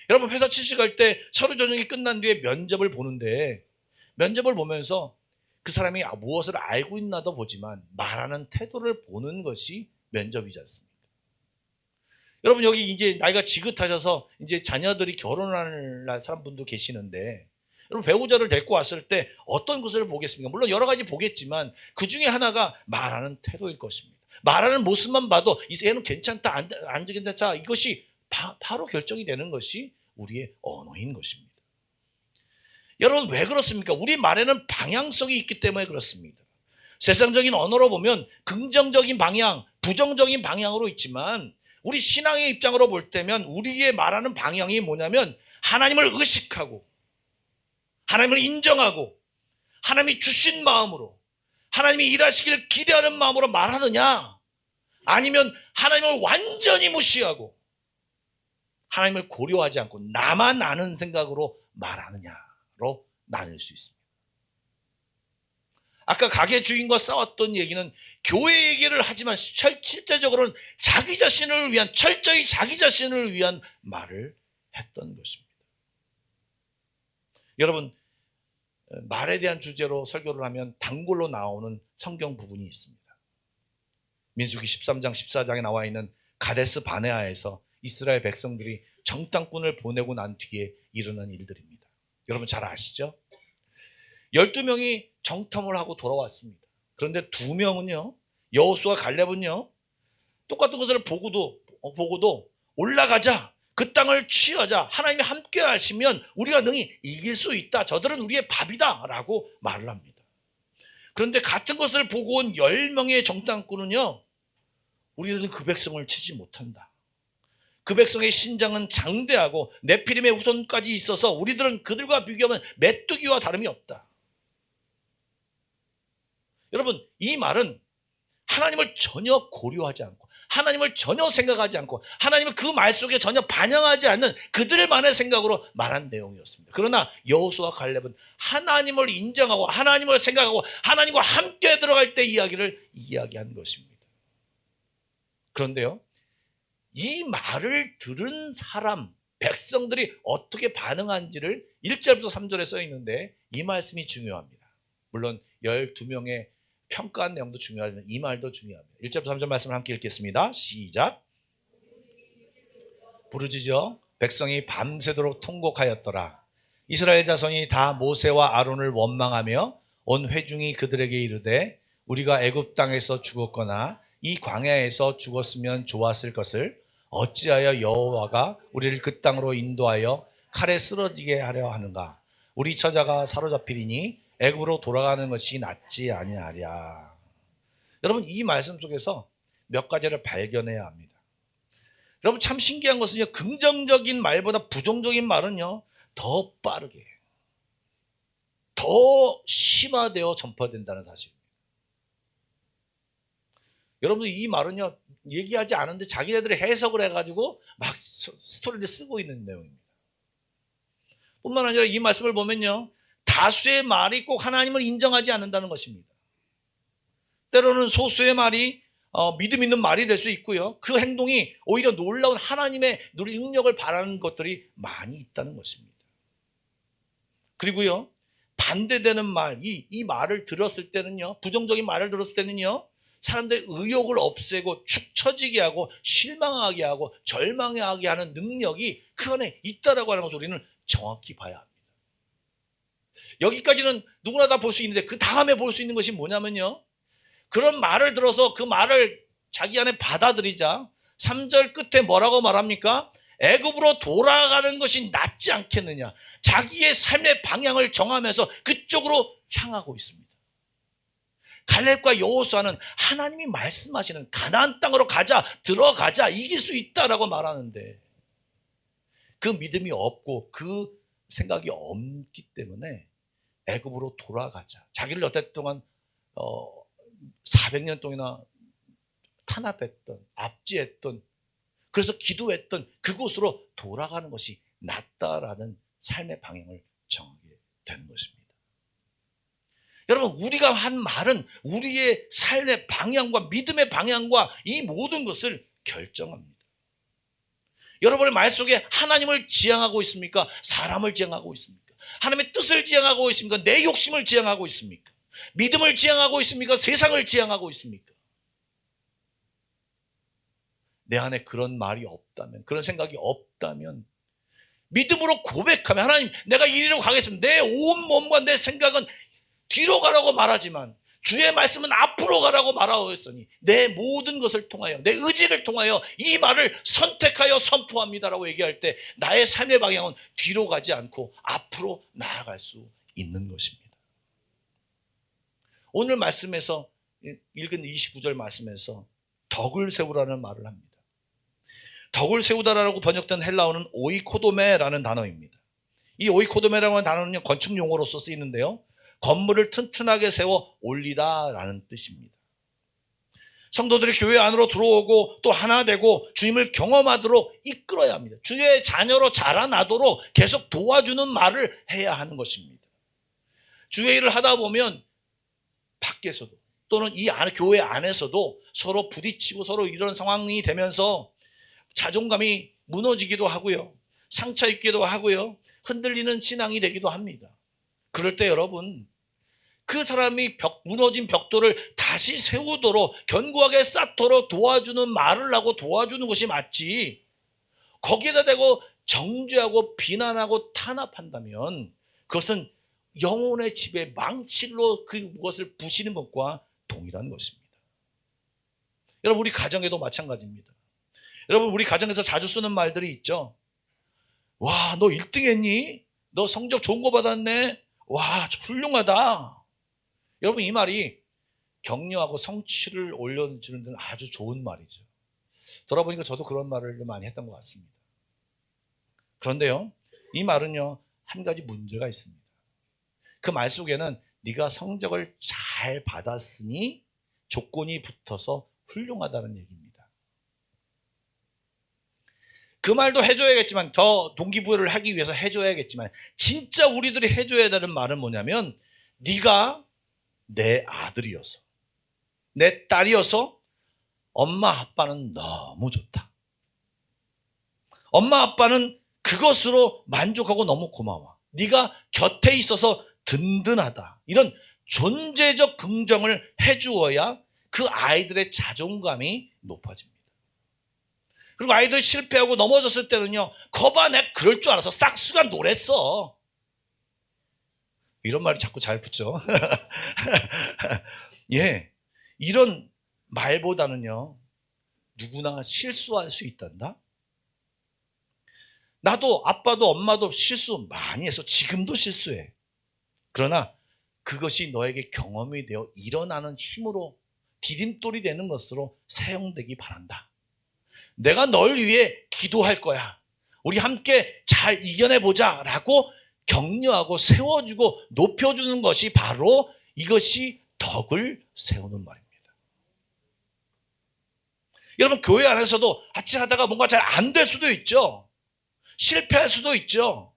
여러분 회사 취직할 때 서류 전형이 끝난 뒤에 면접을 보는데 면접을 보면서 그 사람이 무엇을 알고 있나도 보지만 말하는 태도를 보는 것이 면접이지 않습니까? 여러분 여기 이제 나이가 지긋하셔서 이제 자녀들이 결혼할 사람분도 계시는데 여러분 배우자를 데리고 왔을 때 어떤 것을 보겠습니까? 물론 여러 가지 보겠지만 그 중에 하나가 말하는 태도일 것입니다. 말하는 모습만 봐도 얘는 괜찮다 안 괜찮다 이것이 바로 결정이 되는 것이 우리의 언어인 것입니다. 여러분 왜 그렇습니까? 우리 말에는 방향성이 있기 때문에 그렇습니다. 세상적인 언어로 보면 긍정적인 방향, 부정적인 방향으로 있지만 우리 신앙의 입장으로 볼 때면 우리의 말하는 방향이 뭐냐면 하나님을 의식하고 하나님을 인정하고 하나님이 주신 마음으로 하나님이 일하시길 기대하는 마음으로 말하느냐 아니면 하나님을 완전히 무시하고 하나님을 고려하지 않고 나만 아는 생각으로 말하느냐로 나눌 수 있습니다. 아까 가게 주인과 싸웠던 얘기는 교회 얘기를 하지만 실제적으로는 철저히 자기 자신을 위한 말을 했던 것입니다. 여러분 말에 대한 주제로 설교를 하면 단골로 나오는 성경 부분이 있습니다. 민수기 13장 14장에 나와 있는 가데스 바네아에서 이스라엘 백성들이 정탐꾼을 보내고 난 뒤에 일어난 일들입니다. 여러분 잘 아시죠? 12명이 정탐을 하고 돌아왔습니다. 그런데 2명은요 여호수아 갈렙은요 똑같은 것을 보고도 올라가자 그 땅을 취하자 하나님이 함께 하시면 우리가 능히 이길 수 있다. 저들은 우리의 밥이다 라고 말을 합니다. 그런데 같은 것을 보고 온 10명의 정탐꾼은요 우리들은 그 백성을 치지 못한다. 그 백성의 신장은 장대하고 네피림의 후손까지 있어서 우리들은 그들과 비교하면 메뚜기와 다름이 없다. 여러분 이 말은 하나님을 전혀 고려하지 않고 하나님을 전혀 생각하지 않고 하나님을 그 말 속에 전혀 반영하지 않는 그들만의 생각으로 말한 내용이었습니다. 그러나 여호수아 갈렙은 하나님을 인정하고 하나님을 생각하고 하나님과 함께 들어갈 때 이야기한 것입니다. 그런데요 이 말을 들은 백성들이 어떻게 반응한지를 1절부터 3절에 써 있는데 이 말씀이 중요합니다. 물론 12명의 평가한 내용도 중요하지만 이 말도 중요합니다. 1절부터 3절 말씀을 함께 읽겠습니다. 시작. 부르짖어 백성이 밤새도록 통곡하였더라. 이스라엘 자손이 다 모세와 아론을 원망하며 온 회중이 그들에게 이르되 우리가 애굽 땅에서 죽었거나 이 광야에서 죽었으면 좋았을 것을 어찌하여 여호와가 우리를 그 땅으로 인도하여 칼에 쓰러지게 하려 하는가? 우리 처자가 사로잡히리니 애굽으로 돌아가는 것이 낫지 아니하랴. 여러분 이 말씀 속에서 몇 가지를 발견해야 합니다. 여러분 참 신기한 것은요 긍정적인 말보다 부정적인 말은요 더 빠르게 더 더 심화되어 전파된다는 사실입니다. 여러분 이 말은요 얘기하지 않은데 자기네들이 해석을 해가지고 막 스토리를 쓰고 있는 내용입니다. 뿐만 아니라 이 말씀을 보면요 다수의 말이 꼭 하나님을 인정하지 않는다는 것입니다. 때로는 소수의 말이 믿음 있는 말이 될 수 있고요. 그 행동이 오히려 놀라운 하나님의 능력을 바라는 것들이 많이 있다는 것입니다. 그리고요 반대되는 말, 이 말을 들었을 때는요 부정적인 말을 들었을 때는요 사람들의 의욕을 없애고 축 처지게 하고 실망하게 하고 절망하게 하는 능력이 그 안에 있다라고 하는 것을 우리는 정확히 봐야 합니다. 여기까지는 누구나 다 볼 수 있는데 그 다음에 볼 수 있는 것이 뭐냐면요. 그런 말을 들어서 그 말을 자기 안에 받아들이자 3절 끝에 뭐라고 말합니까? 애굽으로 돌아가는 것이 낫지 않겠느냐. 자기의 삶의 방향을 정하면서 그쪽으로 향하고 있습니다. 갈렙과 여호수아는 하나님이 말씀하시는 가나안 땅으로 가자, 들어가자, 이길 수 있다라고 말하는데 그 믿음이 없고 그 생각이 없기 때문에 애굽으로 돌아가자. 자기를 여태 동안 400년 동안이나 탄압했던, 압제했던, 그래서 기도했던 그곳으로 돌아가는 것이 낫다라는 삶의 방향을 정하게 되는 것입니다. 여러분 우리가 한 말은 우리의 삶의 방향과 믿음의 방향과 이 모든 것을 결정합니다. 여러분의 말 속에 하나님을 지향하고 있습니까? 사람을 지향하고 있습니까? 하나님의 뜻을 지향하고 있습니까? 내 욕심을 지향하고 있습니까? 믿음을 지향하고 있습니까? 세상을 지향하고 있습니까? 내 안에 그런 말이 없다면, 그런 생각이 없다면 믿음으로 고백하면 하나님 내가 이리로 가겠습니다. 내 온 몸과 내 생각은 뒤로 가라고 말하지만 주의 말씀은 앞으로 가라고 말하고 있으니 내 모든 것을 통하여 내 의지를 통하여 이 말을 선택하여 선포합니다라고 얘기할 때 나의 삶의 방향은 뒤로 가지 않고 앞으로 나아갈 수 있는 것입니다. 오늘 말씀에서 읽은 29절 말씀에서 덕을 세우라는 말을 합니다. 덕을 세우다라고 번역된 헬라어는 오이코도메라는 단어입니다. 이 오이코도메라는 단어는 건축 용어로서 쓰이는데요. 건물을 튼튼하게 세워 올리다라는 뜻입니다. 성도들이 교회 안으로 들어오고 또 하나 되고 주님을 경험하도록 이끌어야 합니다. 주의 자녀로 자라나도록 계속 도와주는 말을 해야 하는 것입니다. 주의 일을 하다 보면 밖에서도 또는 이 교회 안에서도 서로 부딪히고 서로 이런 상황이 되면서 자존감이 무너지기도 하고요. 상처 입기도 하고요. 흔들리는 신앙이 되기도 합니다. 그럴 때 여러분 그 사람이 무너진 벽돌을 다시 세우도록 견고하게 쌓도록 도와주는 말을 하고 도와주는 것이 맞지, 거기에다 대고 정죄하고 비난하고 탄압한다면 그것은 영혼의 집에 망칠로 그것을 부시는 것과 동일한 것입니다. 여러분 우리 가정에도 마찬가지입니다. 여러분 우리 가정에서 자주 쓰는 말들이 있죠. 와, 너 1등 했니? 너 성적 좋은 거 받았네? 와, 훌륭하다. 여러분 이 말이 격려하고 성취를 올려주는 데는 아주 좋은 말이죠. 돌아보니까 저도 그런 말을 많이 했던 것 같습니다. 그런데요 이 말은요 한 가지 문제가 있습니다. 그 말 속에는 네가 성적을 잘 받았으니 조건이 붙어서 훌륭하다는 얘기입니다. 그 말도 해줘야겠지만 더 동기부여를 하기 위해서 해줘야겠지만 진짜 우리들이 해줘야 되는 말은 뭐냐면 네가 내 아들이어서 내 딸이어서 엄마 아빠는 너무 좋다. 엄마 아빠는 그것으로 만족하고 너무 고마워. 네가 곁에 있어서 든든하다. 이런 존재적 긍정을 해주어야 그 아이들의 자존감이 높아집니다. 그리고 아이들이 실패하고 넘어졌을 때는요, 거봐 내가 그럴 줄 알아서 싹수가 노랬어. 이런 말이 자꾸 잘 붙죠. 예, 이런 말보다는요 누구나 실수할 수 있단다. 나도 아빠도 엄마도 실수 많이 해서 지금도 실수해. 그러나 그것이 너에게 경험이 되어 일어나는 힘으로 디딤돌이 되는 것으로 사용되기 바란다. 내가 널 위해 기도할 거야. 우리 함께 잘 이겨내보자 라고 격려하고 세워주고 높여주는 것이 바로 이것이 덕을 세우는 말입니다. 여러분, 교회 안에서도 같이 하다가 뭔가 잘 안 될 수도 있죠. 실패할 수도 있죠.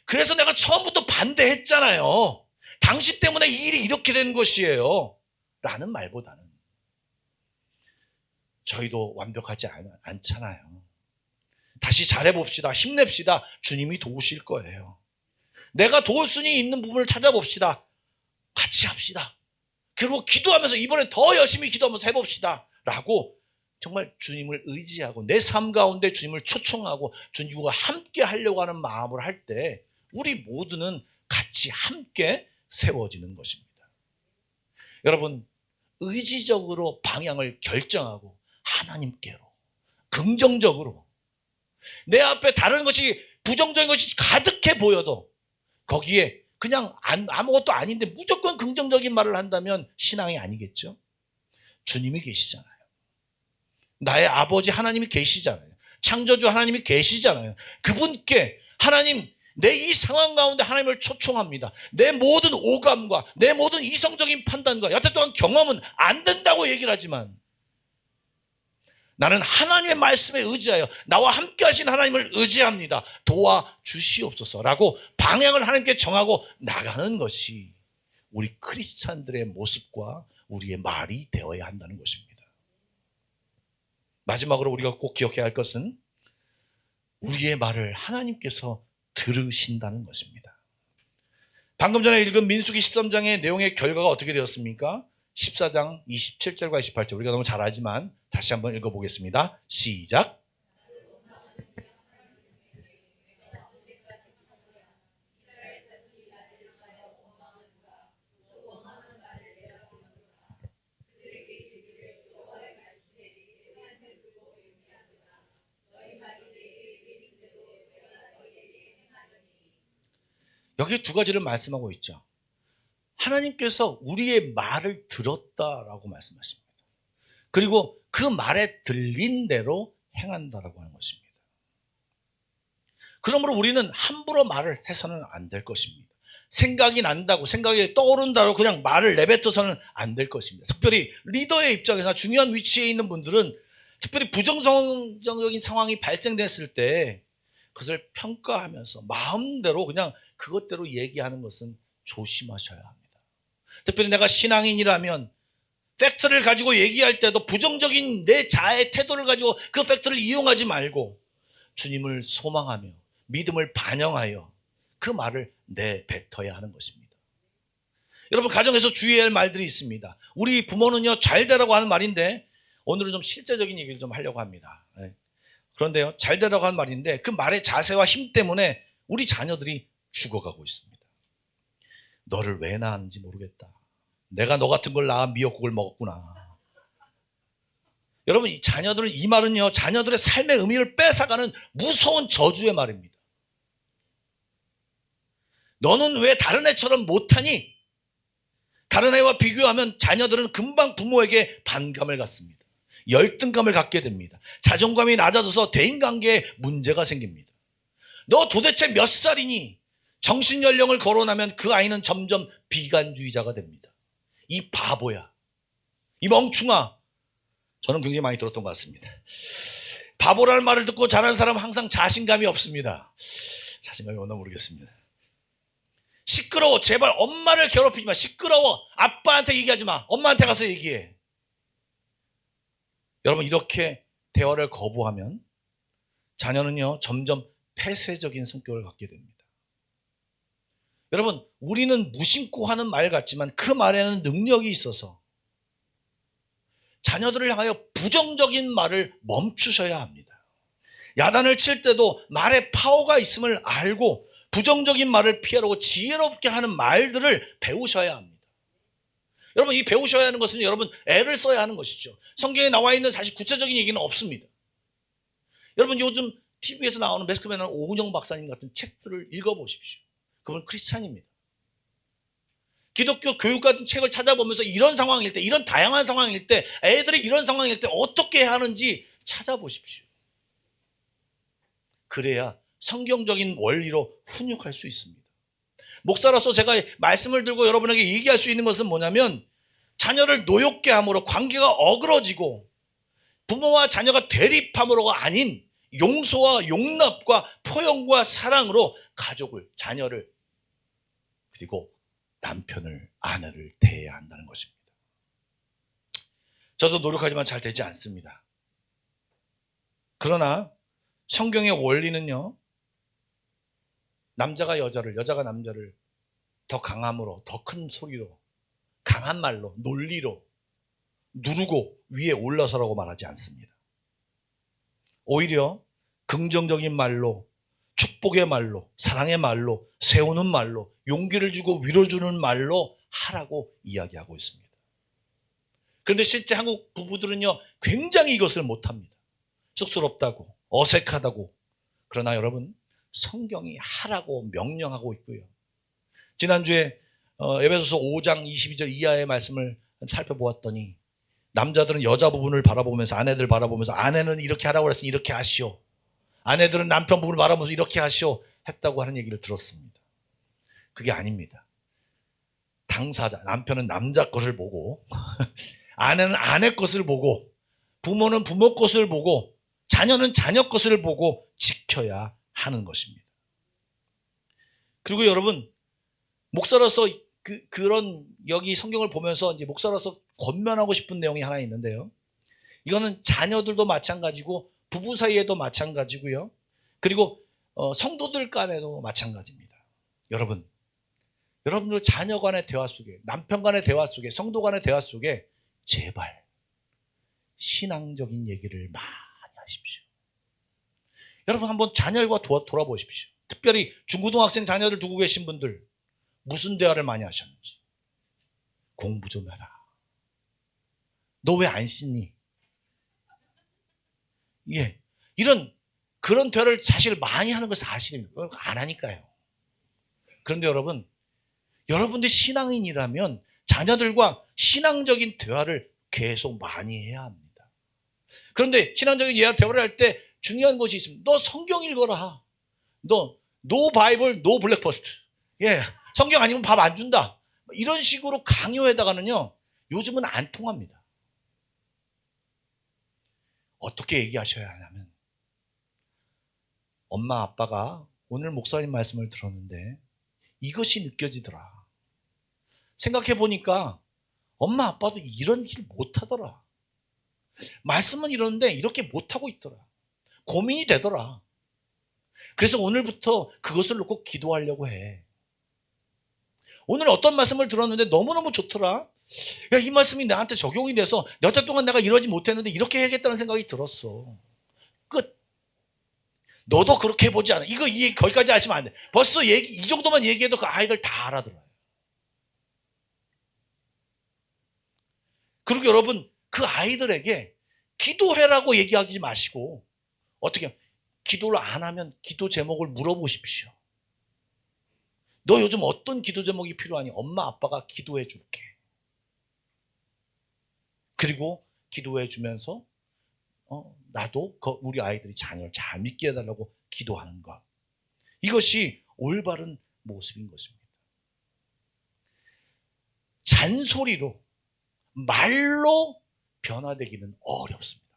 그래서 내가 처음부터 반대했잖아요. 당신 때문에 이 일이 이렇게 된 것이에요. 라는 말보다는 저희도 완벽하지 않잖아요. 다시 잘해봅시다. 힘냅시다. 주님이 도우실 거예요. 내가 도울 수 있는 부분을 찾아봅시다. 같이 합시다. 그리고 기도하면서 이번에 더 열심히 기도하면서 해봅시다. 라고 정말 주님을 의지하고 내 삶 가운데 주님을 초청하고 주님과 함께 하려고 하는 마음으로 할 때 우리 모두는 같이 함께 세워지는 것입니다. 여러분, 의지적으로 방향을 결정하고 하나님께로 긍정적으로 내 앞에 다른 것이 부정적인 것이 가득해 보여도 거기에 그냥 아무것도 아닌데 무조건 긍정적인 말을 한다면 신앙이 아니겠죠? 주님이 계시잖아요. 나의 아버지 하나님이 계시잖아요. 창조주 하나님이 계시잖아요. 그분께 하나님, 내 이 상황 가운데 하나님을 초청합니다. 내 모든 오감과 내 모든 이성적인 판단과 여태 동안 경험은 안 된다고 얘기를 하지만 나는 하나님의 말씀에 의지하여 나와 함께 하신 하나님을 의지합니다. 도와주시옵소서라고 방향을 하나님께 정하고 나가는 것이 우리 크리스찬들의 모습과 우리의 말이 되어야 한다는 것입니다. 마지막으로 우리가 꼭 기억해야 할 것은 우리의 말을 하나님께서 들으신다는 것입니다. 방금 전에 읽은 민수기 13장의 내용의 결과가 어떻게 되었습니까? 14장 27절과 28절 우리가 너무 잘 알지만 다시 한번 읽어보겠습니다. 시작. 여기 두 가지를 말씀하고 있죠. 하나님께서 우리의 말을 들었다라고 말씀하십니다. 그리고 그 말에 들린 대로 행한다라고 하는 것입니다. 그러므로 우리는 함부로 말을 해서는 안 될 것입니다. 생각이 난다고 생각이 떠오른다고 그냥 말을 내뱉어서는 안 될 것입니다. 특별히 리더의 입장에서 중요한 위치에 있는 분들은 특별히 부정적인 상황이 발생됐을 때 그것을 평가하면서 마음대로 그냥 그것대로 얘기하는 것은 조심하셔야 합니다. 특별히 내가 신앙인이라면 팩트를 가지고 얘기할 때도 부정적인 내 자아의 태도를 가지고 그 팩트를 이용하지 말고 주님을 소망하며 믿음을 반영하여 그 말을 내뱉어야 하는 것입니다. 여러분, 가정에서 주의해야 할 말들이 있습니다. 우리 부모는요, 잘 되라고 하는 말인데 오늘은 좀 실제적인 얘기를 좀 하려고 합니다. 그런데요, 잘 되라고 하는 말인데 그 말의 자세와 힘 때문에 우리 자녀들이 죽어가고 있습니다. 너를 왜 낳았는지 모르겠다. 내가 너 같은 걸 낳아 미역국을 먹었구나. 여러분, 이 자녀들은 이 말은요, 자녀들의 삶의 의미를 뺏어가는 무서운 저주의 말입니다. 너는 왜 다른 애처럼 못하니? 다른 애와 비교하면 자녀들은 금방 부모에게 반감을 갖습니다. 열등감을 갖게 됩니다. 자존감이 낮아져서 대인관계에 문제가 생깁니다. 너 도대체 몇 살이니? 정신연령을 거론하면 그 아이는 점점 비관주의자가 됩니다. 이 바보야. 이 멍충아. 저는 굉장히 많이 들었던 것 같습니다. 바보라는 말을 듣고 자란 사람은 항상 자신감이 없습니다. 자신감이 없나 모르겠습니다. 시끄러워. 제발 엄마를 괴롭히지 마. 시끄러워. 아빠한테 얘기하지 마. 엄마한테 가서 얘기해. 여러분, 이렇게 대화를 거부하면 자녀는요, 점점 폐쇄적인 성격을 갖게 됩니다. 여러분, 우리는 무심코 하는 말 같지만 그 말에는 능력이 있어서 자녀들을 향하여 부정적인 말을 멈추셔야 합니다. 야단을 칠 때도 말에 파워가 있음을 알고 부정적인 말을 피하려고 지혜롭게 하는 말들을 배우셔야 합니다. 여러분, 이 배우셔야 하는 것은 여러분 애를 써야 하는 것이죠. 성경에 나와 있는 사실 구체적인 얘기는 없습니다. 여러분, 요즘 TV에서 나오는 매스컴에 나오는 오은영 박사님 같은 책들을 읽어보십시오. 그건 크리스찬입니다. 기독교 교육 같은 책을 찾아보면서 이런 상황일 때, 이런 다양한 상황일 때, 애들이 이런 상황일 때 어떻게 해야 하는지 찾아보십시오. 그래야 성경적인 원리로 훈육할 수 있습니다. 목사로서 제가 말씀을 들고 여러분에게 얘기할 수 있는 것은 뭐냐면 자녀를 노엽게 함으로 관계가 어그러지고 부모와 자녀가 대립함으로가 아닌 용서와 용납과 포용과 사랑으로 가족을, 자녀를, 그리고 남편을, 아내를 대해야 한다는 것입니다. 저도 노력하지만 잘 되지 않습니다. 그러나 성경의 원리는요, 남자가 여자를, 여자가 남자를 더 강함으로, 더 큰 소리로, 강한 말로, 논리로 누르고 위에 올라서라고 말하지 않습니다. 오히려 긍정적인 말로, 축복의 말로, 사랑의 말로, 세우는 말로, 용기를 주고 위로주는 말로 하라고 이야기하고 있습니다. 그런데 실제 한국 부부들은요, 굉장히 이것을 못합니다. 쑥스럽다고, 어색하다고. 그러나 여러분, 성경이 하라고 명령하고 있고요. 지난주에 에베소서 5장 22절 이하의 말씀을 살펴보았더니 남자들은 여자 부분을 바라보면서, 아내들 바라보면서, 아내는 이렇게 하라고 그랬으니 이렇게 하시오, 아내들은 남편 부분을 바라보면서 이렇게 하시오 했다고 하는 얘기를 들었습니다. 그게 아닙니다. 당사자, 남편은 남자 것을 보고 아내는 아내 것을 보고 부모는 부모 것을 보고 자녀는 자녀 것을 보고 지켜야 하는 것입니다. 그리고 여러분, 목사로서 그런 여기 성경을 보면서 이제 목사로서 권면하고 싶은 내용이 하나 있는데요. 이거는 자녀들도 마찬가지고 부부 사이에도 마찬가지고요. 그리고 성도들 간에도 마찬가지입니다. 여러분들 자녀 간의 대화 속에, 남편 간의 대화 속에, 성도 간의 대화 속에 제발 신앙적인 얘기를 많이 하십시오. 여러분 한번 자녀들과 돌아보십시오. 특별히 중고등학생 자녀들 두고 계신 분들, 무슨 대화를 많이 하셨는지. 공부 좀 해라. 너 왜 안 씻니? 예, 그런 대화를 사실 많이 하는 거 사실입니다. 안 하니까요. 그런데 여러분들이 신앙인이라면 자녀들과 신앙적인 대화를 계속 많이 해야 합니다. 그런데 신앙적인 대화를 할 때 중요한 것이 있습니다. 너 성경 읽어라. 너 노 바이블, 노 블랙퍼스트. 예, 성경 아니면 밥 안 준다. 이런 식으로 강요에다가는요, 요즘은 안 통합니다. 어떻게 얘기하셔야 하냐면, 엄마 아빠가 오늘 목사님 말씀을 들었는데 이것이 느껴지더라. 생각해 보니까 엄마 아빠도 이런 길 못하더라. 말씀은 이러는데 이렇게 못하고 있더라. 고민이 되더라. 그래서 오늘부터 그것을 놓고 기도하려고 해. 오늘 어떤 말씀을 들었는데 너무너무 좋더라. 야, 이 말씀이 나한테 적용이 돼서 몇 달 동안 내가 이러지 못했는데 이렇게 해야겠다는 생각이 들었어. 끝. 너도 그렇게 해보지 않아. 이거 거기까지 하시면 안 돼. 벌써 이 정도만 얘기해도 그 아이들 다 알아들어요. 그리고 여러분, 그 아이들에게 기도해라고 얘기하지 마시고, 어떻게 기도를 안 하면 기도 제목을 물어보십시오. 너 요즘 어떤 기도 제목이 필요하니? 엄마 아빠가 기도해 줄게. 그리고 기도해 주면서 나도 우리 아이들이 자녀를 잘 믿게 해달라고 기도하는 것. 이것이 올바른 모습인 것입니다. 잔소리로, 말로 변화되기는 어렵습니다.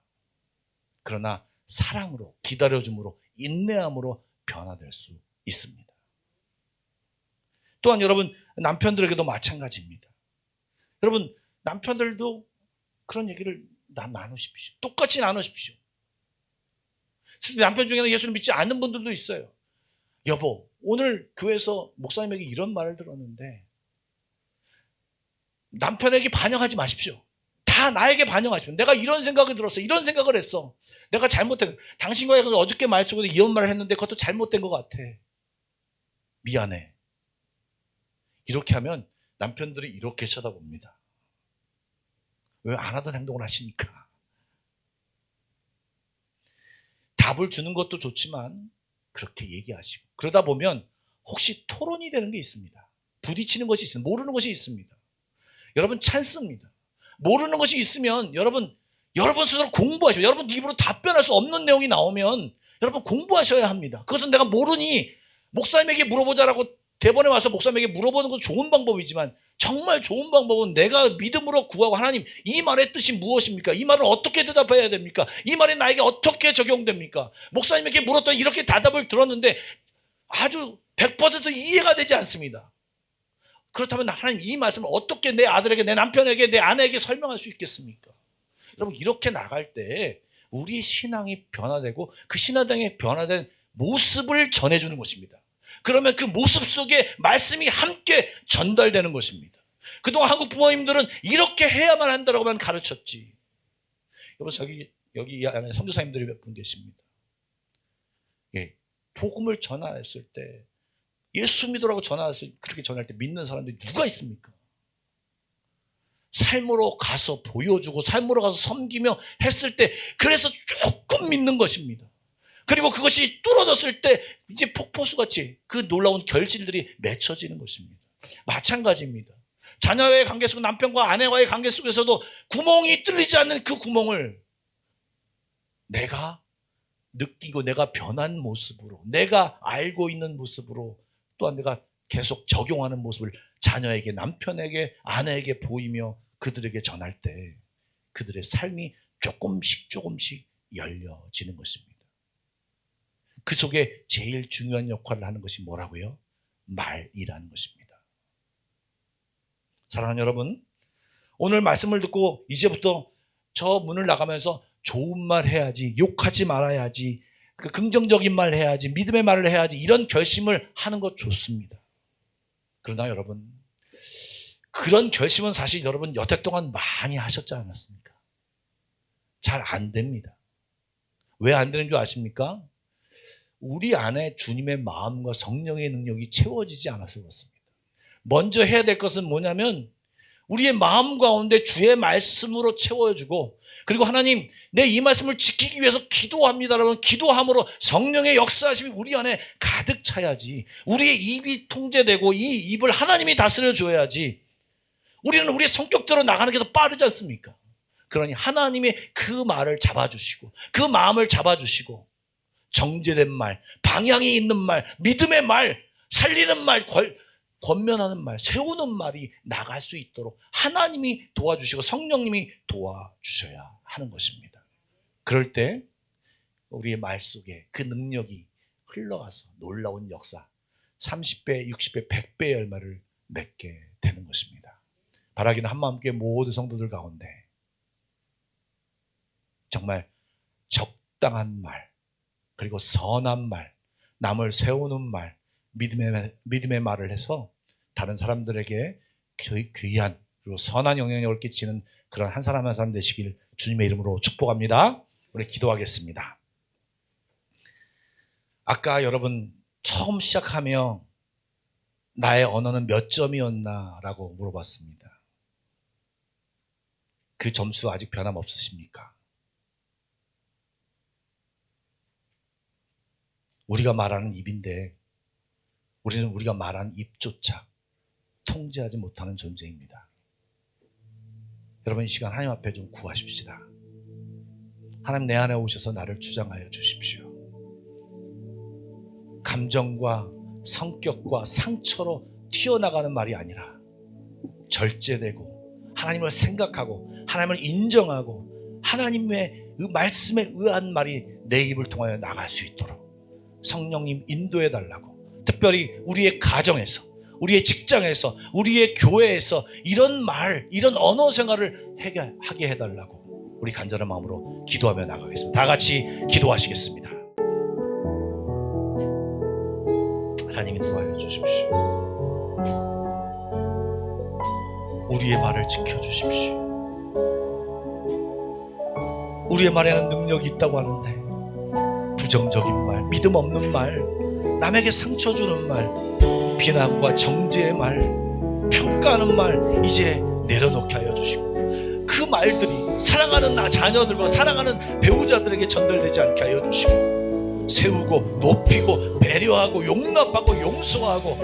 그러나 사랑으로, 기다려줌으로, 인내함으로 변화될 수 있습니다. 또한 여러분, 남편들에게도 마찬가지입니다. 여러분, 남편들도 그런 얘기를 나누십시오. 똑같이 나누십시오. 남편 중에는 예수를 믿지 않는 분들도 있어요. 여보, 오늘 교회에서 목사님에게 이런 말을 들었는데 남편에게 반영하지 마십시오. 다 나에게 반영하십시오. 내가 이런 생각을 들었어. 이런 생각을 했어. 내가 잘못된, 당신과 어저께 말했고 이런 말을 했는데 그것도 잘못된 것 같아. 미안해. 이렇게 하면 남편들이 이렇게 쳐다봅니다. 왜 안 하던 행동을 하시니까. 답을 주는 것도 좋지만 그렇게 얘기하시고, 그러다 보면 혹시 토론이 되는 게 있습니다. 부딪히는 것이 있습니다. 모르는 것이 있습니다. 여러분, 찬스입니다. 모르는 것이 있으면 여러분 스스로 공부하시고, 여러분 입으로 답변할 수 없는 내용이 나오면 여러분 공부하셔야 합니다. 그것은 내가 모르니 목사님에게 물어보자라고 대본에 와서 목사님에게 물어보는 건 좋은 방법이지만 정말 좋은 방법은 내가 믿음으로 구하고 하나님 이 말의 뜻이 무엇입니까? 이 말은 어떻게 대답해야 됩니까? 이 말이 나에게 어떻게 적용됩니까? 목사님에게 물었더니 이렇게 대답을 들었는데 아주 100% 이해가 되지 않습니다. 그렇다면 하나님 이 말씀을 어떻게 내 아들에게 내 남편에게 내 아내에게 설명할 수 있겠습니까? 여러분 이렇게 나갈 때 우리의 신앙이 변화되고 그 신앙의 변화된 모습을 전해주는 것입니다. 그러면 그 모습 속에 말씀이 함께 전달되는 것입니다. 그동안 한국 부모님들은 이렇게 해야만 한다고만 가르쳤지. 여러분 여기 안에 선교사님들이 몇 분 계십니다. 예, 복음을 전하였을 때 예수 믿으라고 그렇게 전할 때 믿는 사람들이 누가 있습니까? 삶으로 가서 보여주고 삶으로 가서 섬기며 했을 때 그래서 조금 믿는 것입니다. 그리고 그것이 뚫어졌을 때 이제 폭포수같이 그 놀라운 결실들이 맺혀지는 것입니다. 마찬가지입니다. 자녀와의 관계 속 남편과 아내와의 관계 속에서도 구멍이 뚫리지 않는 그 구멍을 내가 느끼고 내가 변한 모습으로 내가 알고 있는 모습으로 또한 내가 계속 적용하는 모습을 자녀에게 남편에게 아내에게 보이며 그들에게 전할 때 그들의 삶이 조금씩 열려지는 것입니다. 그 속에 제일 중요한 역할을 하는 것이 뭐라고요? 말이라는 것입니다. 사랑하는 여러분, 오늘 말씀을 듣고 이제부터 저 문을 나가면서 좋은 말 해야지, 욕하지 말아야지, 긍정적인 말 해야지, 믿음의 말을 해야지 이런 결심을 하는 것 좋습니다. 그러나 여러분 그런 결심은 사실 여러분 여태 동안 많이 하셨지 않았습니까? 잘 안 됩니다. 왜 안 되는 줄 아십니까? 우리 안에 주님의 마음과 성령의 능력이 채워지지 않아서 그렇습니다. 먼저 해야 될 것은 뭐냐면 우리의 마음 가운데 주의 말씀으로 채워주고 그리고 하나님 내 이 말씀을 지키기 위해서 기도합니다라는 기도함으로 성령의 역사하심이 우리 안에 가득 차야지. 우리의 입이 통제되고 이 입을 하나님이 다스려 줘야지. 우리는 우리의 성격대로 나가는 게 더 빠르지 않습니까? 그러니 하나님의 그 말을 잡아주시고 그 마음을 잡아주시고 정제된 말, 방향이 있는 말, 믿음의 말, 살리는 말, 권면하는 말, 세우는 말이 나갈 수 있도록 하나님이 도와주시고 성령님이 도와주셔야 하는 것입니다. 그럴 때 우리의 말 속에 그 능력이 흘러가서 놀라운 역사 30배, 60배, 100배의 열매를 맺게 되는 것입니다. 바라기는 한마음교회 모든 성도들 가운데 정말 적당한 말 그리고 선한 말, 남을 세우는 말, 믿음의 말을 해서 다른 사람들에게 귀한 그리고 선한 영향력을 끼치는 그런 한 사람 한 사람 되시길 주님의 이름으로 축복합니다. 우리 기도하겠습니다. 아까 여러분 처음 시작하며 나의 언어는 몇 점이었나라고 물어봤습니다. 그 점수 아직 변함없으십니까? 우리가 말하는 입인데 우리는 우리가 말하는 입조차 통제하지 못하는 존재입니다. 여러분 이 시간 하나님 앞에 좀 구하십시다. 하나님 내 안에 오셔서 나를 주장하여 주십시오. 감정과 성격과 상처로 튀어나가는 말이 아니라 절제되고 하나님을 생각하고 하나님을 인정하고 하나님의 말씀에 의한 말이 내 입을 통하여 나갈 수 있도록 성령님 인도해 달라고, 특별히 우리의 가정에서, 우리의 직장에서, 우리의 교회에서 이런 말, 이런 언어 생활을 하게 해달라고 우리 간절한 마음으로 기도하며 나가겠습니다. 다 같이 기도하시겠습니다. 하나님 인도하여 주십시오. 우리의 말을 지켜주십시오. 우리의 말에는 능력이 있다고 하는데 부정적인 말, 믿음 없는 말, 남에게 상처 주는 말, 비난과 정죄의 말, 평가하는 말 이제 내려놓게 하여 주시고 그 말들이 사랑하는 자녀들과 사랑하는 배우자들에게 전달되지 않게 하여 주시고 세우고 높이고 배려하고 용납하고 용서하고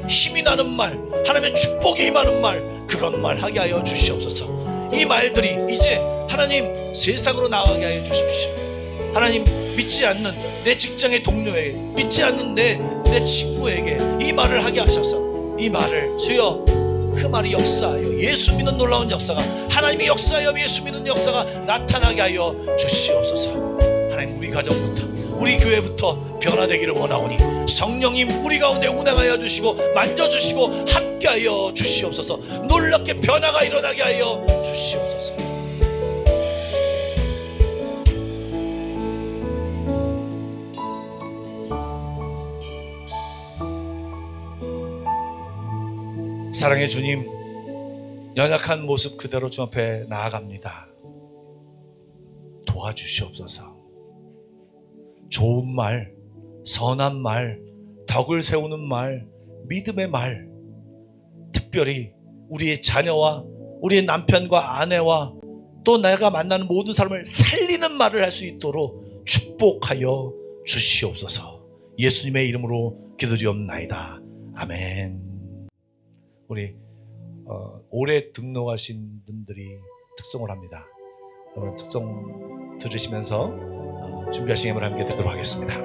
힘이 나는 말, 하나님의 축복이 임하는 말, 그런 말 하게 하여 주시옵소서. 이 말들이 이제 하나님 세상으로 나가게 하여 주십시오. 하나님 믿지 않는 내 직장의 동료에게, 믿지 않는 내 친구에게 이 말을 하게 하셔서 이 말을 주여 그 말이 역사하여 예수 믿는 놀라운 역사가, 하나님이 역사하여 예수 믿는 역사가 나타나게 하여 주시옵소서. 하나님, 우리 가정부터 우리 교회부터 변화되기를 원하오니 성령님 우리 가운데 운행하여 주시고 만져주시고 함께하여 주시옵소서. 놀랍게 변화가 일어나게 하여 주시옵소서. 사랑의 주님, 연약한 모습 그대로 주 앞에 나아갑니다. 도와주시옵소서. 좋은 말, 선한 말, 덕을 세우는 말, 믿음의 말, 특별히 우리의 자녀와 우리의 남편과 아내와 또 내가 만나는 모든 사람을 살리는 말을 할 수 있도록 축복하여 주시옵소서. 예수님의 이름으로 기도드리옵나이다. 아멘. 우리 올해 등록하신 분들이 특송을 합니다. 특송 들으시면서 준비하신 예물 함께 드리도록 하겠습니다.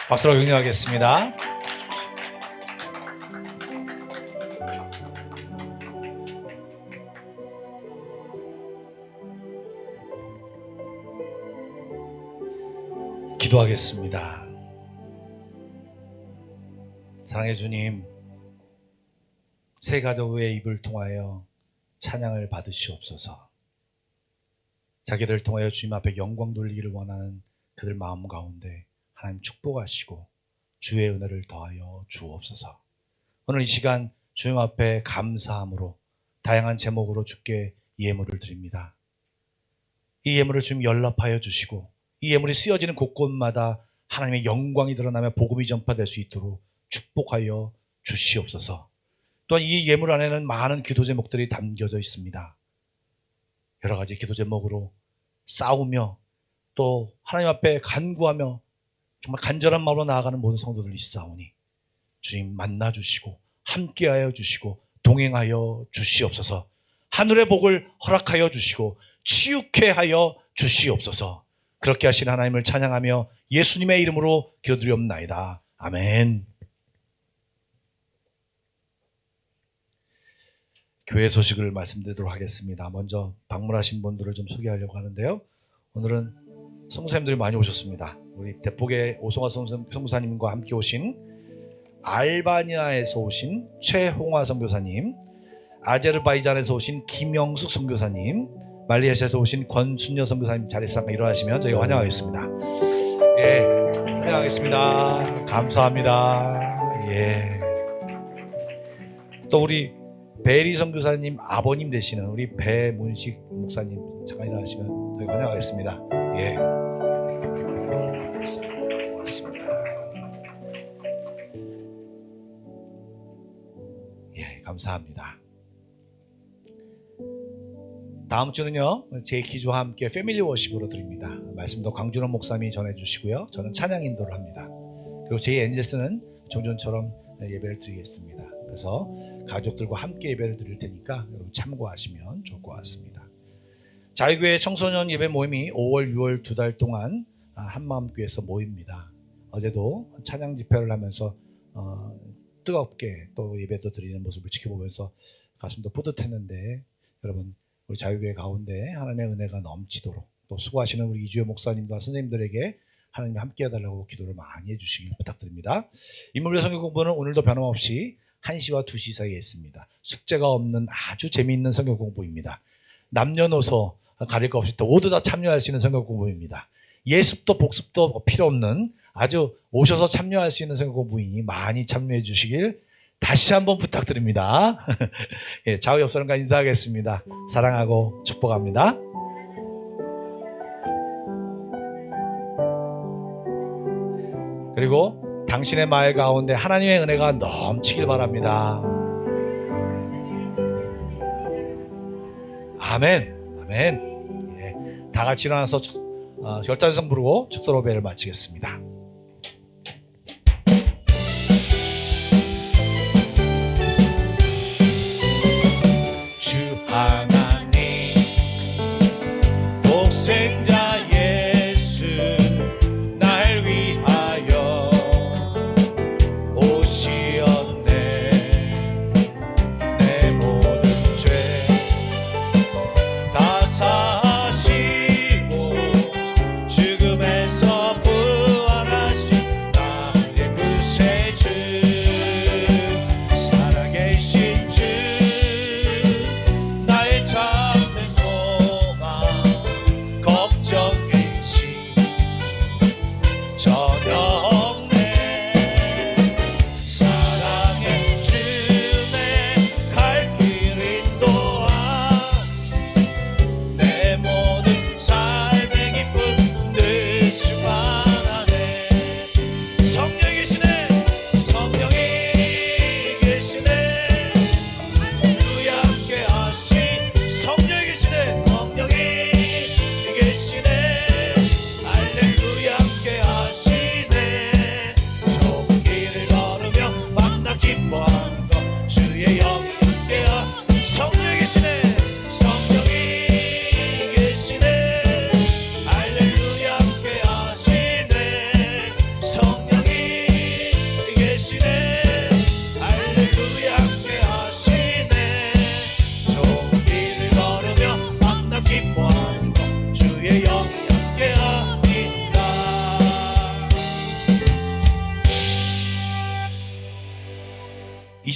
박수로 격려하겠습니다. 기도하겠습니다. 사랑의 주님, 새 가족의 입을 통하여 찬양을 받으시옵소서. 자기들을 통하여 주님 앞에 영광 돌리기를 원하는 그들 마음 가운데 하나님 축복하시고 주의 은혜를 더하여 주옵소서. 오늘 이 시간 주님 앞에 감사함으로 다양한 제목으로 주께 예물을 드립니다. 이 예물을 주님 연락하여 주시고 이 예물이 쓰여지는 곳곳마다 하나님의 영광이 드러나며 복음이 전파될 수 있도록 축복하여 주시옵소서. 또한 이 예물 안에는 많은 기도 제목들이 담겨져 있습니다. 여러 가지 기도 제목으로 싸우며 또 하나님 앞에 간구하며 정말 간절한 마음으로 나아가는 모든 성도들이 있사오니 주님 만나 주시고 함께하여 주시고 동행하여 주시옵소서. 하늘의 복을 허락하여 주시고 치유케 하여 주시옵소서. 그렇게 하신 하나님을 찬양하며 예수님의 이름으로 기도드리옵나이다. 아멘. 교회 소식을 말씀드리도록 하겠습니다. 먼저 방문하신 분들을 좀 소개하려고 하는데요. 오늘은 선교사님들이 많이 오셨습니다. 우리 대폭의 오송화 선교사님과 함께 오신 알바니아에서 오신 최홍화 선교사님, 아제르바이잔에서 오신 김영숙 선교사님, 말레이시아에서 오신 권순여 선교사님 자리에서 잠깐 일어나시면 저희가 환영하겠습니다. 예, 환영하겠습니다. 감사합니다. 예. 또 우리 베리 선교사님 아버님 되시는 우리 배문식 목사님 잠깐 일어나시면 저희가 환영하겠습니다. 예. 고맙습니다. 예, 감사합니다. 다음 주는요, 제 기조와 함께 패밀리 워십으로 드립니다. 말씀도 광준원 목사님이 전해주시고요, 저는 찬양 인도를 합니다. 그리고 제 엔젤스는 종전처럼 예배를 드리겠습니다. 그래서 가족들과 함께 예배를 드릴 테니까 여러분 참고하시면 좋을 것 같습니다. 자유교회 청소년 예배 모임이 5월, 6월 2달 동안 한마음교회에서 모입니다. 어제도 찬양 집회를 하면서 뜨겁게 또 예배도 드리는 모습을 지켜보면서 가슴도 뿌듯했는데, 여러분 우리 자유교회 가운데 하나님의 은혜가 넘치도록 또 수고하시는 우리 이주혜 목사님과 선생님들에게 하나님이 함께 해달라고 기도를 많이 해주시길 부탁드립니다. 인물별 성경 공부는 오늘도 변함없이 1시와 2시 사이에 있습니다. 숙제가 없는 아주 재미있는 성경 공부입니다. 남녀노소 가릴 것 없이 모두 다 참여할 수 있는 성경 공부입니다. 예습도 복습도 필요 없는 아주 오셔서 참여할 수 있는 성경 공부이니 많이 참여해 주시길 다시 한번 부탁드립니다. 예, 좌우 옆 사람과 인사하겠습니다. 사랑하고 축복합니다. 그리고 당신의 말 가운데 하나님의 은혜가 넘치길 바랍니다. 아멘. 아멘. 예, 다 같이 일어나서 결단성 부르고 축도로 배를 마치겠습니다. 주 하나님 독생자 예수 날 위하여 오시었네. 내 모든 죄 다 사시고 죽음에서 부활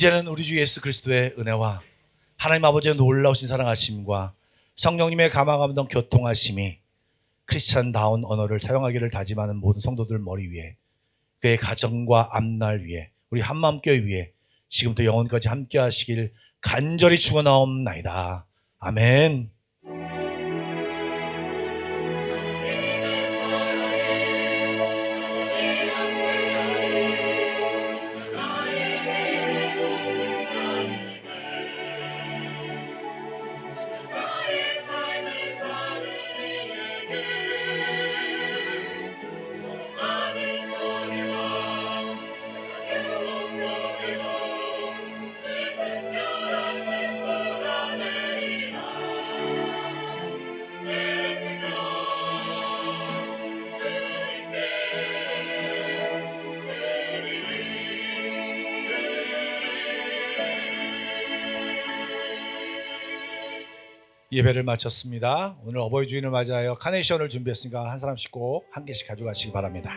이제는 우리 주 예수 그리스도의 은혜와 하나님 아버지의 놀라우신 사랑하심과 성령님의 감화감동 교통하심이 크리스찬다운 언어를 사용하기를 다짐하는 모든 성도들 머리 위에, 그의 가정과 앞날 위에, 우리 한마음교회 위에 지금부터 영원까지 함께 하시길 간절히 축원하옵나이다. 아멘. 예배를 마쳤습니다. 오늘 어버이 주인을 맞이하여 카네이션을 준비했으니까 한 사람씩 꼭 한 개씩 가져가시기 바랍니다.